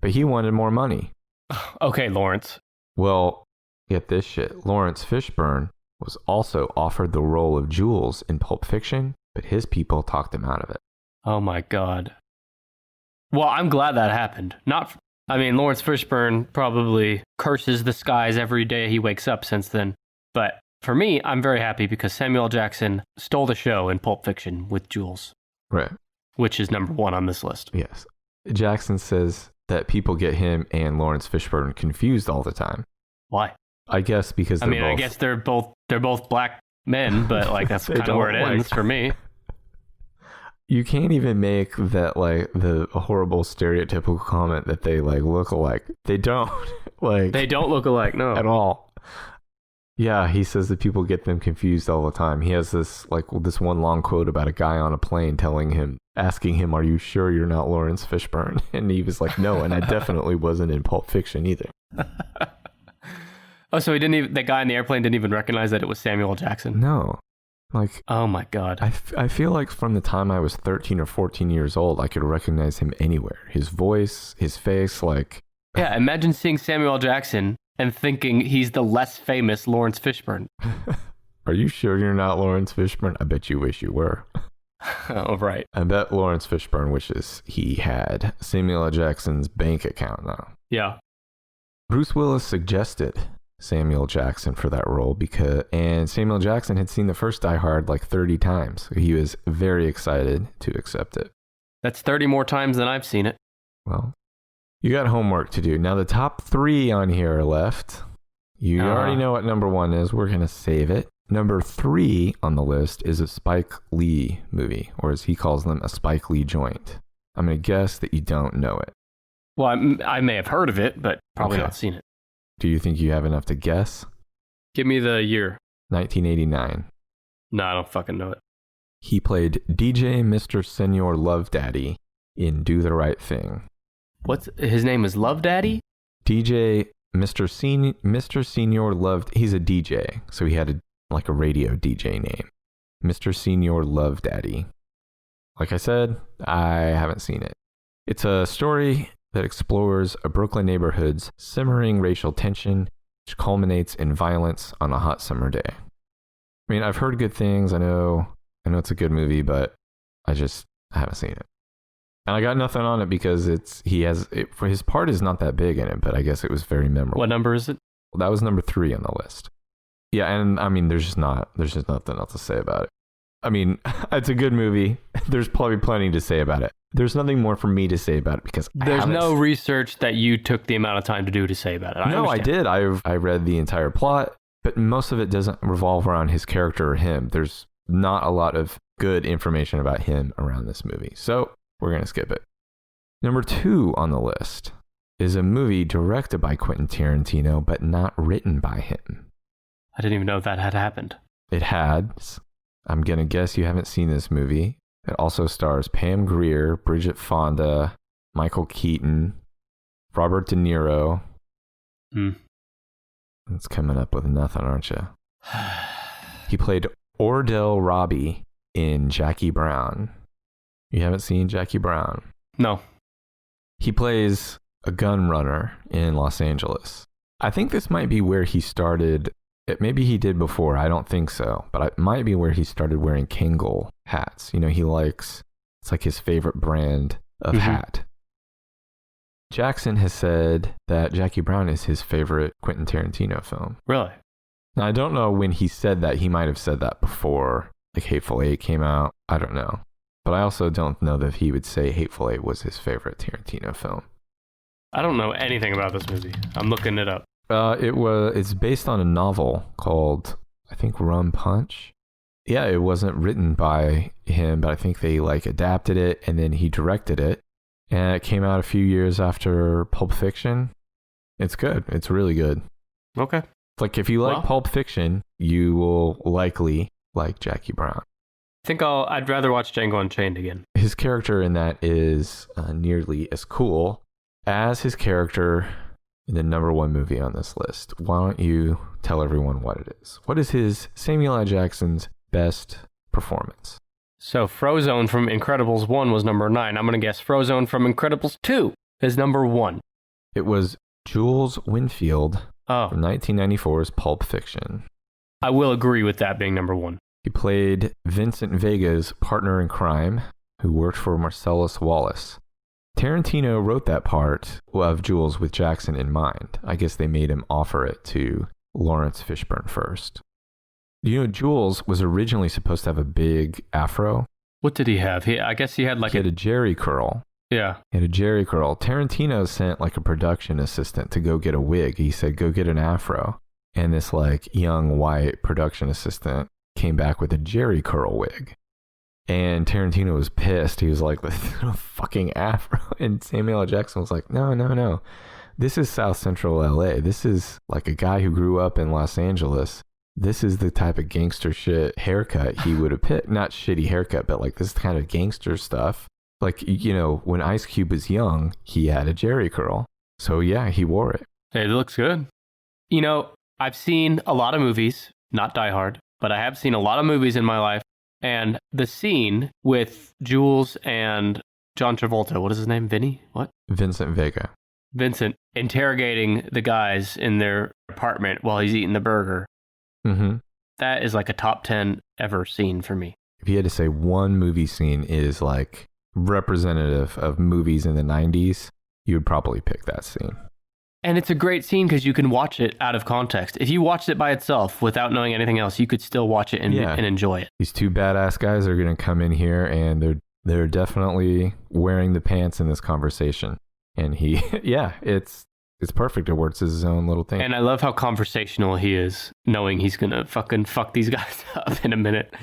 Speaker 2: but he wanted more money.
Speaker 1: Okay, Laurence.
Speaker 2: Well, get this shit. Laurence Fishburne was also offered the role of Jules in Pulp Fiction, but his people talked him out of it.
Speaker 1: Oh my God. Well, I'm glad that happened. Laurence Fishburne probably curses the skies every day he wakes up since then. But for me, I'm very happy because Samuel L. Jackson stole the show in Pulp Fiction with Jules.
Speaker 2: Right.
Speaker 1: Which is number 1 on this list.
Speaker 2: Yes. Jackson says that people get him and Laurence Fishburne confused all the time.
Speaker 1: Why?
Speaker 2: I guess because
Speaker 1: I guess they're both black men, but that's kind of where it ends for me.
Speaker 2: You can't even make that the horrible stereotypical comment that they look alike. They don't.
Speaker 1: They don't look alike, no.
Speaker 2: At all. Yeah, he says that people get them confused all the time. He has this this one long quote about a guy on a plane asking him, "Are you sure you're not Laurence Fishburne?" And he was like, "No," and I definitely wasn't in Pulp Fiction either.
Speaker 1: Oh, so that guy in the airplane didn't even recognize that it was Samuel L. Jackson?
Speaker 2: No.
Speaker 1: Oh my God.
Speaker 2: I feel like from the time I was 13 or 14 years old, I could recognize him anywhere. His voice, his face,
Speaker 1: Yeah, imagine seeing Samuel L. Jackson and thinking he's the less famous Laurence Fishburne.
Speaker 2: Are you sure you're not Laurence Fishburne? I bet you wish you were.
Speaker 1: Oh, right.
Speaker 2: I bet Laurence Fishburne wishes he had Samuel L. Jackson's bank account now.
Speaker 1: Yeah.
Speaker 2: Bruce Willis suggested Samuel Jackson for that role and Samuel Jackson had seen the first Die Hard 30 times. He was very excited to accept it.
Speaker 1: That's 30 more times than I've seen it.
Speaker 2: Well, you got homework to do. Now the top 3 on here are left. You already know what number 1 is. We're going to save it. Number 3 on the list is a Spike Lee movie, or as he calls them, a Spike Lee joint. I'm going to guess that you don't know it.
Speaker 1: Well, I may have heard of it, but probably not seen it.
Speaker 2: Do you think you have enough to guess?
Speaker 1: Give me the year.
Speaker 2: 1989.
Speaker 1: No, I don't fucking know it.
Speaker 2: He played DJ Mr. Senor Love Daddy in Do the Right Thing.
Speaker 1: His name is Love Daddy?
Speaker 2: DJ Mr. Senor Love. He's a DJ, so he had a radio DJ name. Mr. Senor Love Daddy. Like I said, I haven't seen it. It's a story that explores a Brooklyn neighborhood's simmering racial tension, which culminates in violence on a hot summer day. I mean, I've heard good things. I know it's a good movie, but I haven't seen it. And I got nothing on it because for his part is not that big in it, but I guess it was very memorable.
Speaker 1: What number is it?
Speaker 2: That was number 3 on the list. Yeah, and I mean, there's just nothing else to say about it. I mean, it's a good movie. There's probably plenty to say about it. There's nothing more for me to say about it because
Speaker 1: there's no research that you took the amount of time to do to say about it.
Speaker 2: I did. I read the entire plot, but most of it doesn't revolve around his character or him. There's not a lot of good information about him around this movie. So we're going to skip it. Number 2 on the list is a movie directed by Quentin Tarantino, but not written by him.
Speaker 1: I didn't even know that had happened.
Speaker 2: It has. I'm going to guess you haven't seen this movie. It also stars Pam Grier, Bridget Fonda, Michael Keaton, Robert De Niro. It's coming up with nothing, aren't you? He played Ordell Robbie in Jackie Brown. You haven't seen Jackie Brown?
Speaker 1: No.
Speaker 2: He plays a gun runner in Los Angeles. I think this might be where he started. Maybe he did before. I don't think so. But it might be where he started wearing Kangol hats. You know, it's like his favorite brand of hat. Jackson has said that Jackie Brown is his favorite Quentin Tarantino film.
Speaker 1: Really?
Speaker 2: Now, I don't know when he said that. He might have said that before, like Hateful Eight came out. I don't know. But I also don't know that he would say Hateful Eight was his favorite Tarantino film.
Speaker 1: I don't know anything about this movie. I'm looking it up.
Speaker 2: It's based on a novel called, I think, Rum Punch. Yeah, it wasn't written by him, but I think they adapted it and then he directed it. And it came out a few years after Pulp Fiction. It's good. It's really good.
Speaker 1: Okay.
Speaker 2: Like if you like Pulp Fiction, you will likely like Jackie Brown.
Speaker 1: I think I'd rather watch Django Unchained again.
Speaker 2: His character in that is nearly as cool as his character in the number 1 movie on this list. Why don't you tell everyone what it is? What is his Samuel L. Jackson's best performance?
Speaker 1: So Frozone from Incredibles 1 was number 9. I'm going to guess Frozone from Incredibles 2 is number 1.
Speaker 2: It was Jules Winfield from 1994's Pulp Fiction.
Speaker 1: I will agree with that being number 1.
Speaker 2: He played Vincent Vega's partner in crime, who worked for Marcellus Wallace. Tarantino wrote that part of Jules with Jackson in mind. I guess they made him offer it to Laurence Fishburne first. You know, Jules was originally supposed to have a big afro.
Speaker 1: What did he have? I guess he had
Speaker 2: He had a jerry curl.
Speaker 1: Yeah.
Speaker 2: He had a jerry curl. Tarantino sent a production assistant to go get a wig. He said, go get an afro. And this young white production assistant came back with a jerry curl wig. And Tarantino was pissed. He was like, this fucking afro. And Samuel L. Jackson was like, no. This is South Central LA. This is a guy who grew up in Los Angeles. This is the type of gangster shit haircut he would have picked. Not shitty haircut, but this kind of gangster stuff. When Ice Cube was young, he had a jerry curl. So yeah, he wore it.
Speaker 1: Hey, it looks good. You know, I've seen a lot of movies, not Die Hard, but I have seen a lot of movies in my life. And the scene with Jules and John Travolta, what is his name? Vinny? What?
Speaker 2: Vincent Vega.
Speaker 1: Vincent interrogating the guys in their apartment while he's eating the burger.
Speaker 2: Mm-hmm.
Speaker 1: That is a top 10 ever scene for me.
Speaker 2: If you had to say one movie scene is representative of movies in the 90s, you would probably pick that scene.
Speaker 1: And it's a great scene because you can watch it out of context. If you watched it by itself without knowing anything else, you could still watch it and enjoy it.
Speaker 2: These 2 badass guys are going to come in here and they're definitely wearing the pants in this conversation. And it's perfect. It works as his own little thing.
Speaker 1: And I love how conversational he is, knowing he's going to fucking fuck these guys up in a minute.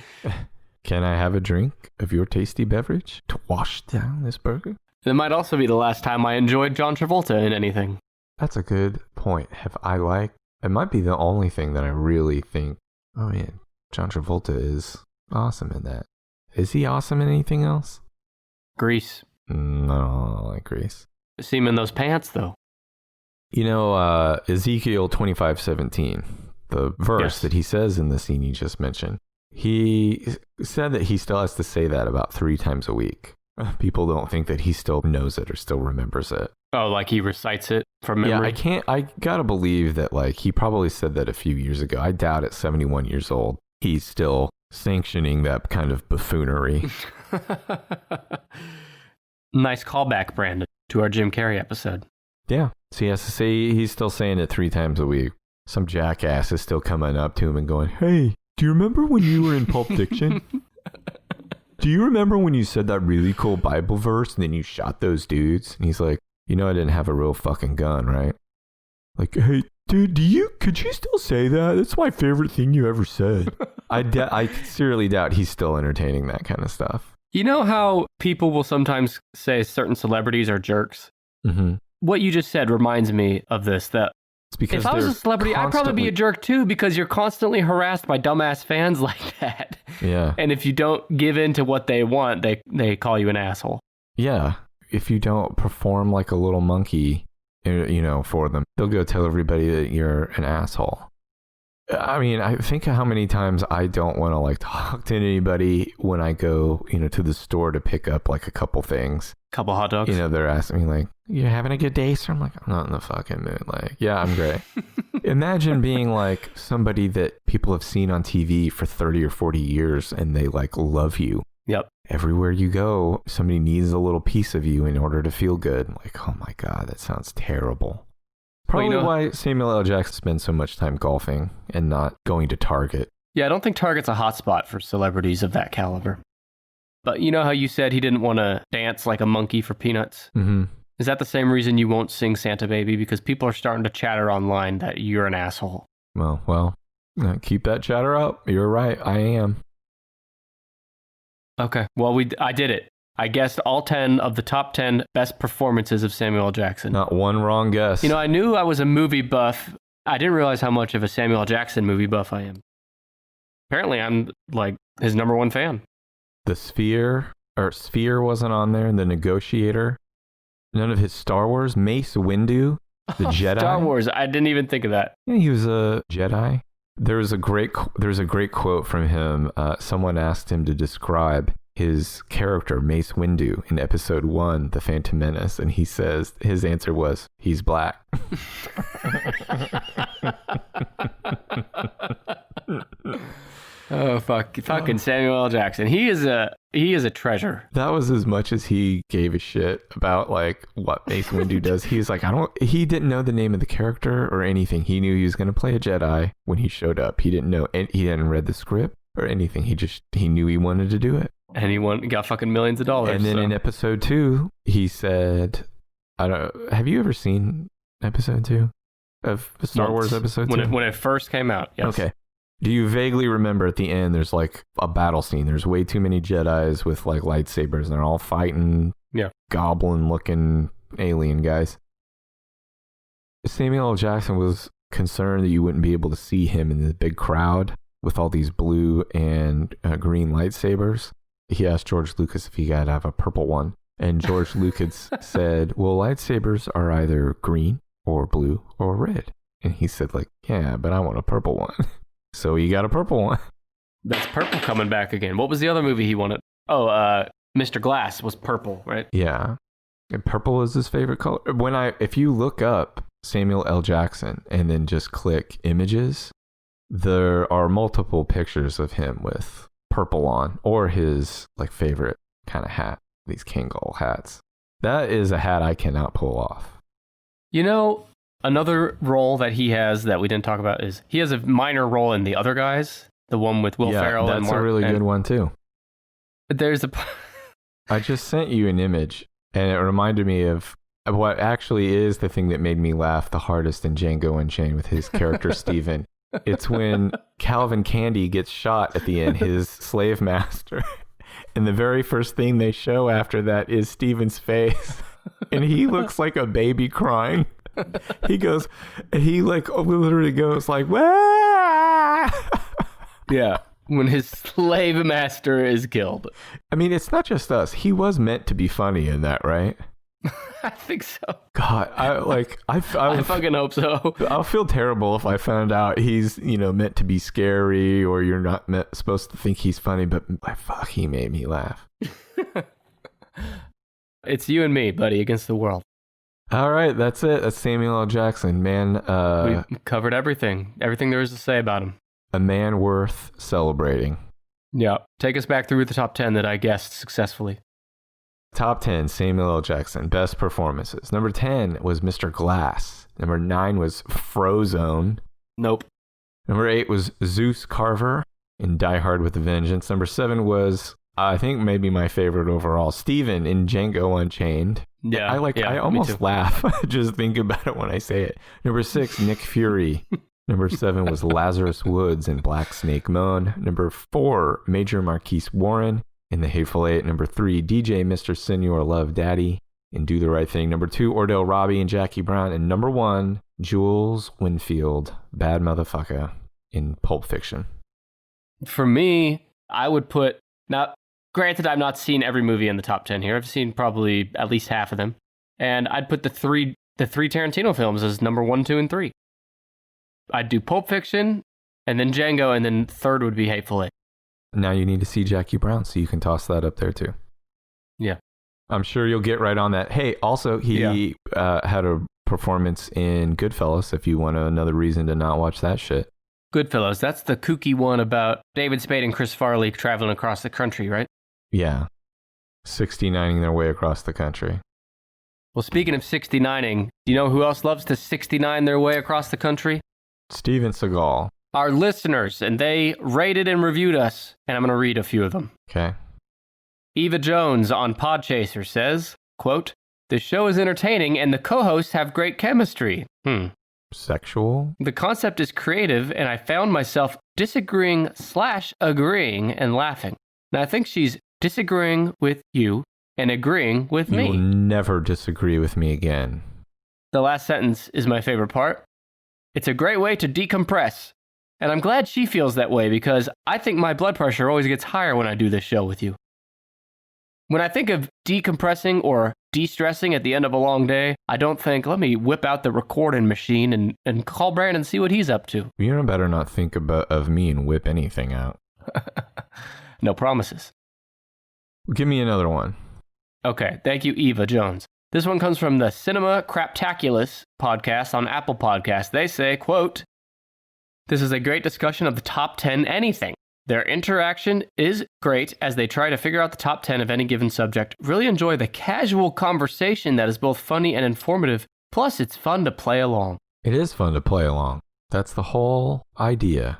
Speaker 2: Can I have a drink of your tasty beverage to wash down this burger?
Speaker 1: It might also be the last time I enjoyed John Travolta in anything.
Speaker 2: That's a good point. It might be the only thing that I really think, oh man, John Travolta is awesome in that. Is he awesome in anything else?
Speaker 1: Grease.
Speaker 2: No, I don't like Grease.
Speaker 1: See him in those pants though.
Speaker 2: You know, Ezekiel 25:17, the verse that he says in the scene you just mentioned, he said that he still has to say that about 3 times a week. People don't think that he still knows it or still remembers it.
Speaker 1: Oh, he recites it from memory?
Speaker 2: Yeah, I gotta believe that he probably said that a few years ago. I doubt at 71 years old, he's still sanctioning that kind of buffoonery.
Speaker 1: Nice callback, Brandon, to our Jim Carrey episode.
Speaker 2: Yeah. So he has to say, he's still saying it 3 times a week. Some jackass is still coming up to him and going, hey, do you remember when you were in Pulp Fiction? Do you remember when you said that really cool Bible verse and then you shot those dudes? And he's like, I didn't have a real fucking gun, right? Like, hey, dude, could you still say that? That's my favorite thing you ever said. I sincerely doubt he's still entertaining that kind of stuff.
Speaker 1: You know how people will sometimes say certain celebrities are jerks?
Speaker 2: Mm-hmm.
Speaker 1: What you just said reminds me of this, that
Speaker 2: It's because
Speaker 1: if I was a celebrity, I'd probably be a jerk too, because you're constantly harassed by dumbass fans like that.
Speaker 2: Yeah.
Speaker 1: And if you don't give in to what they want, they call you an asshole.
Speaker 2: Yeah. If you don't perform like a little monkey, for them, they'll go tell everybody that you're an asshole. I mean, I think how many times I don't want to like talk to anybody when I go, to the store to pick up like a couple things.
Speaker 1: Couple hot dogs.
Speaker 2: They're asking me like, "You having a good day, sir?" I'm like, "I'm not in the fucking mood." Like, yeah, I'm great. Imagine being like somebody that people have seen on TV for 30 or 40 years and they like love you.
Speaker 1: Yep.
Speaker 2: Everywhere you go, somebody needs a little piece of you in order to feel good. Like, oh my God, that sounds terrible. Probably why Samuel L. Jackson spends so much time golfing and not going to Target.
Speaker 1: Yeah, I don't think Target's a hotspot for celebrities of that caliber. But you know how you said he didn't want to dance like a monkey for peanuts?
Speaker 2: Mm-hmm.
Speaker 1: Is that the same reason you won't sing Santa Baby? Because people are starting to chatter online that you're an asshole.
Speaker 2: Well, keep that chatter up. You're right. I am.
Speaker 1: Okay. Well, I did it. I guessed all 10 of the top 10 best performances of Samuel L. Jackson.
Speaker 2: Not one wrong guess.
Speaker 1: I knew I was a movie buff. I didn't realize how much of a Samuel L. Jackson movie buff I am. Apparently, I'm like his number one fan.
Speaker 2: The Sphere wasn't on there. The Negotiator. None of his Star Wars. Mace Windu, the Jedi.
Speaker 1: Star Wars. I didn't even think of that.
Speaker 2: Yeah, he was a Jedi. There's a great quote from him. Someone asked him to describe his character, Mace Windu, in episode 1, The Phantom Menace, and he says his answer was, he's black.
Speaker 1: Oh, fucking Samuel L. Jackson. He is a treasure.
Speaker 2: That was as much as he gave a shit about like what Mace Windu does. He's like, he didn't know the name of the character or anything. He knew he was going to play a Jedi when he showed up. He didn't know, and he hadn't read the script or anything. He knew he wanted to do it. And
Speaker 1: he got fucking millions of dollars.
Speaker 2: And then in episode 2, he said, have you ever seen episode 2 of Star Wars episode 2?
Speaker 1: When it first came out, yes.
Speaker 2: Okay. Do you vaguely remember at the end, there's like a battle scene. There's way too many Jedis with like lightsabers and they're all fighting goblin looking alien guys. Samuel L. Jackson was concerned that you wouldn't be able to see him in the big crowd with all these blue and green lightsabers. He asked George Lucas if he could have a purple one. And George Lucas said, well, lightsabers are either green or blue or red. And he said like, yeah, but I want a purple one. So he got a purple one.
Speaker 1: That's purple coming back again. What was the other movie he wanted? Oh, Mr. Glass was purple, right?
Speaker 2: Yeah. And purple is his favorite color. If you look up Samuel L. Jackson and then just click images, there are multiple pictures of him with purple on, or his like favorite kind of hat, these Kangol hats. That is a hat I cannot pull off.
Speaker 1: Another role that he has that we didn't talk about is he has a minor role in The Other Guys, the one with Will Ferrell and Mark.
Speaker 2: That's a really good one too.
Speaker 1: I
Speaker 2: just sent you an image and it reminded me of what actually is the thing that made me laugh the hardest in Django Unchained with his character Steven. It's when Calvin Candy gets shot at the end, his slave master. And the very first thing they show after that is Steven's face. And he looks like a baby crying. He literally goes like, wah!
Speaker 1: Yeah, when his slave master is killed.
Speaker 2: I mean, it's not just us. He was meant to be funny in that, right?
Speaker 1: I think so.
Speaker 2: God, I
Speaker 1: fucking hope so.
Speaker 2: I'll feel terrible if I found out he's, meant to be scary or you're not supposed to think he's funny, but fuck, he made me laugh.
Speaker 1: It's you and me, buddy, against the world.
Speaker 2: All right, that's it. That's Samuel L. Jackson, man.
Speaker 1: We covered everything there is to say about him.
Speaker 2: A man worth celebrating.
Speaker 1: Yeah. Take us back through the top 10 that I guessed successfully.
Speaker 2: Top 10, Samuel L. Jackson. Best performances. Number 10 was Mr. Glass. Number 9 was Frozone.
Speaker 1: Nope.
Speaker 2: Number 8 was Zeus Carver in Die Hard with a Vengeance. Number 7 was, I think maybe my favorite overall, Steven in Django Unchained.
Speaker 1: Yeah.
Speaker 2: I almost laugh just think about it when I say it. Number 6, Nick Fury. Number 7 was Lazarus Woods in Black Snake Moan. Number 4, Major Marquise Warren in The Hateful Eight. Number 3, DJ Mr. Senor Love Daddy in Do the Right Thing. Number 2, Ordell Robbie and Jackie Brown. And number 1, Jules Winfield, Bad Mother-Fucka in Pulp Fiction.
Speaker 1: For me, I would put, now, granted, I've not seen every movie in the top 10 here. I've seen probably at least half of them. And I'd put the three Tarantino films as number 1, 2, and 3. I'd do Pulp Fiction, and then Django, and then third would be Hateful Eight.
Speaker 2: Now you need to see Jackie Brown, so you can toss that up there too.
Speaker 1: Yeah.
Speaker 2: I'm sure you'll get right on that. Hey, also, he had a performance in Goodfellas, if you want another reason to not watch that shit.
Speaker 1: Goodfellas, that's the kooky one about David Spade and Chris Farley traveling across the country, right?
Speaker 2: Yeah. 69ing their way across the country.
Speaker 1: Well, speaking of 69ing, do you know who else loves to 69 their way across the country?
Speaker 2: Steven Seagal.
Speaker 1: Our listeners, and they rated and reviewed us, and I'm going to read a few of them.
Speaker 2: Okay.
Speaker 1: Eva Jones on Podchaser says, quote, "The show is entertaining and the co-hosts have great chemistry.
Speaker 2: Sexual?
Speaker 1: The concept is creative and I found myself disagreeing/agreeing and laughing. And I think she's disagreeing with you and agreeing with me.
Speaker 2: You will never disagree with me again."
Speaker 1: The last sentence is my favorite part. "It's a great way to decompress. And I'm glad she feels that way because I think my blood pressure always gets higher when I do this show with you." When I think of decompressing or de-stressing at the end of a long day, I don't think, let me whip out the recording machine and call Brandon and see what he's up to.
Speaker 2: You better not think of me and whip anything out.
Speaker 1: No promises.
Speaker 2: Give me another one.
Speaker 1: Okay, thank you, Eva Jones. This one comes from the Cinema Craptaculous podcast on Apple Podcasts. They say, quote, "This is a great discussion of the top 10 anything. Their interaction is great as they try to figure out the top 10 of any given subject. Really enjoy the casual conversation that is both funny and informative. Plus, it's fun to play along."
Speaker 2: It is fun to play along. That's the whole idea.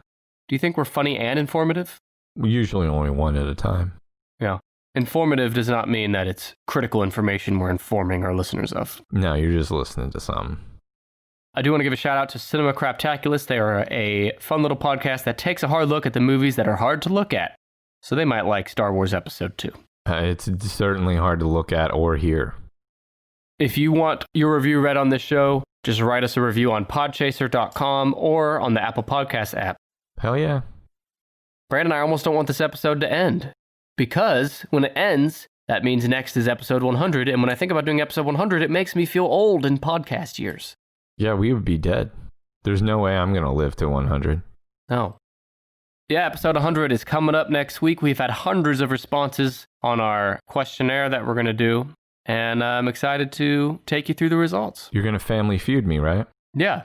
Speaker 1: Do you think we're funny and informative?
Speaker 2: Usually only one at a time.
Speaker 1: Yeah. Informative does not mean that it's critical information we're informing our listeners of.
Speaker 2: No, you're just listening to some.
Speaker 1: I do want to give a shout out to Cinema Craptaculous. They are a fun little podcast that takes a hard look at the movies that are hard to look at. So they might like Star Wars Episode 2.
Speaker 2: It's certainly hard to look at or hear.
Speaker 1: If you want your review read on this show, just write us a review on podchaser.com or on the Apple Podcast app.
Speaker 2: Hell yeah.
Speaker 1: Brandon and I almost don't want this episode to end. Because when it ends, that means next is episode 100. And when I think about doing episode 100, it makes me feel old in podcast years.
Speaker 2: Yeah, we would be dead. There's no way I'm going to live to 100.
Speaker 1: No. Yeah, episode 100 is coming up next week. We've had hundreds of responses on our questionnaire that we're going to do. And I'm excited to take you through the results.
Speaker 2: You're going to Family Feud me, right?
Speaker 1: Yeah.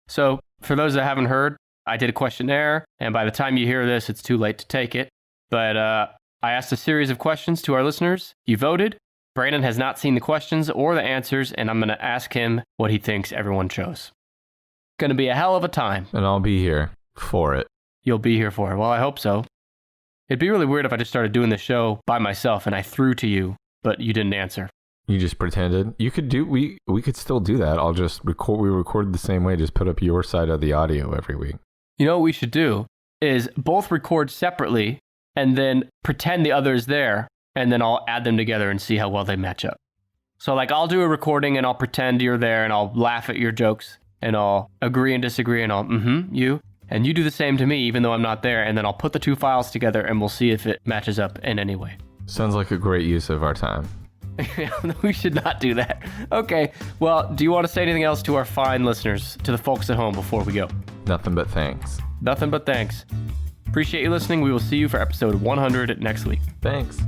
Speaker 1: So for those that haven't heard, I did a questionnaire. And by the time you hear this, it's too late to take it. But I asked a series of questions to our listeners. You voted. Brandon has not seen the questions or the answers, and I'm going to ask him what he thinks everyone chose. Going to be a hell of a time.
Speaker 2: And I'll be here for it.
Speaker 1: You'll be here for it. Well, I hope so. It'd be really weird if I just started doing the show by myself and I threw to you, but you didn't answer.
Speaker 2: You just pretended. You could do, we could still do that. I'll just record, we record the same way, just put up your side of the audio every week.
Speaker 1: You know what we should do is both record separately and then pretend the other's there. And then I'll add them together and see how well they match up. So like I'll do a recording and I'll pretend you're there and I'll laugh at your jokes and I'll agree and disagree and I'll, you. And you do the same to me even though I'm not there. And then I'll put the two files together and we'll see if it matches up in any way.
Speaker 2: Sounds like a great use of our time.
Speaker 1: We should not do that. Okay. Well, do you want to say anything else to our fine listeners, to the folks at home before we go?
Speaker 2: Nothing but thanks.
Speaker 1: Nothing but thanks. Appreciate you listening. We will see you for episode 100 next week.
Speaker 2: Thanks.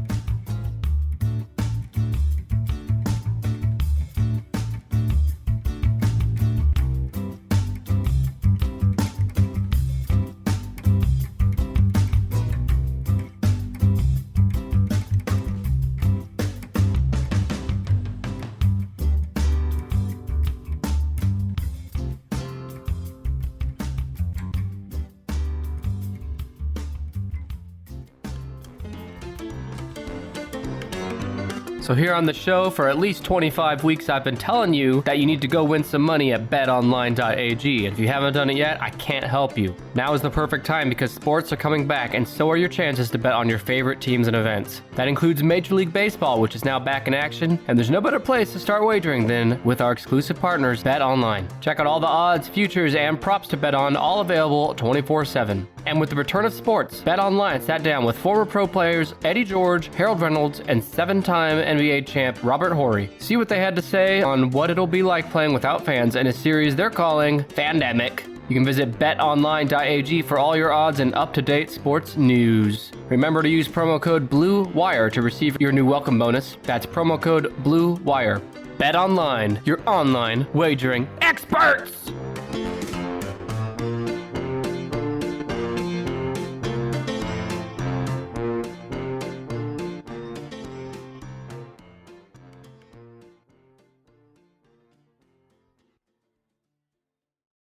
Speaker 1: So here on the show, for at least 25 weeks, I've been telling you that you need to go win some money at betonline.ag. And if you haven't done it yet, I can't help you. Now is the perfect time because sports are coming back, and so are your chances to bet on your favorite teams and events. That includes Major League Baseball, which is now back in action, and there's no better place to start wagering than with our exclusive partners, BetOnline. Check out all the odds, futures, and props to bet on, all available 24/7. And with the return of sports, BetOnline sat down with former pro players Eddie George, Harold Reynolds, and 7-time NBA champ Robert Horry. See what they had to say on what it'll be like playing without fans in a series they're calling Fandemic. You can visit betonline.ag for all your odds and up-to-date sports news. Remember to use promo code BLUEWIRE to receive your new welcome bonus. That's promo code BLUEWIRE. BetOnline, your online wagering experts!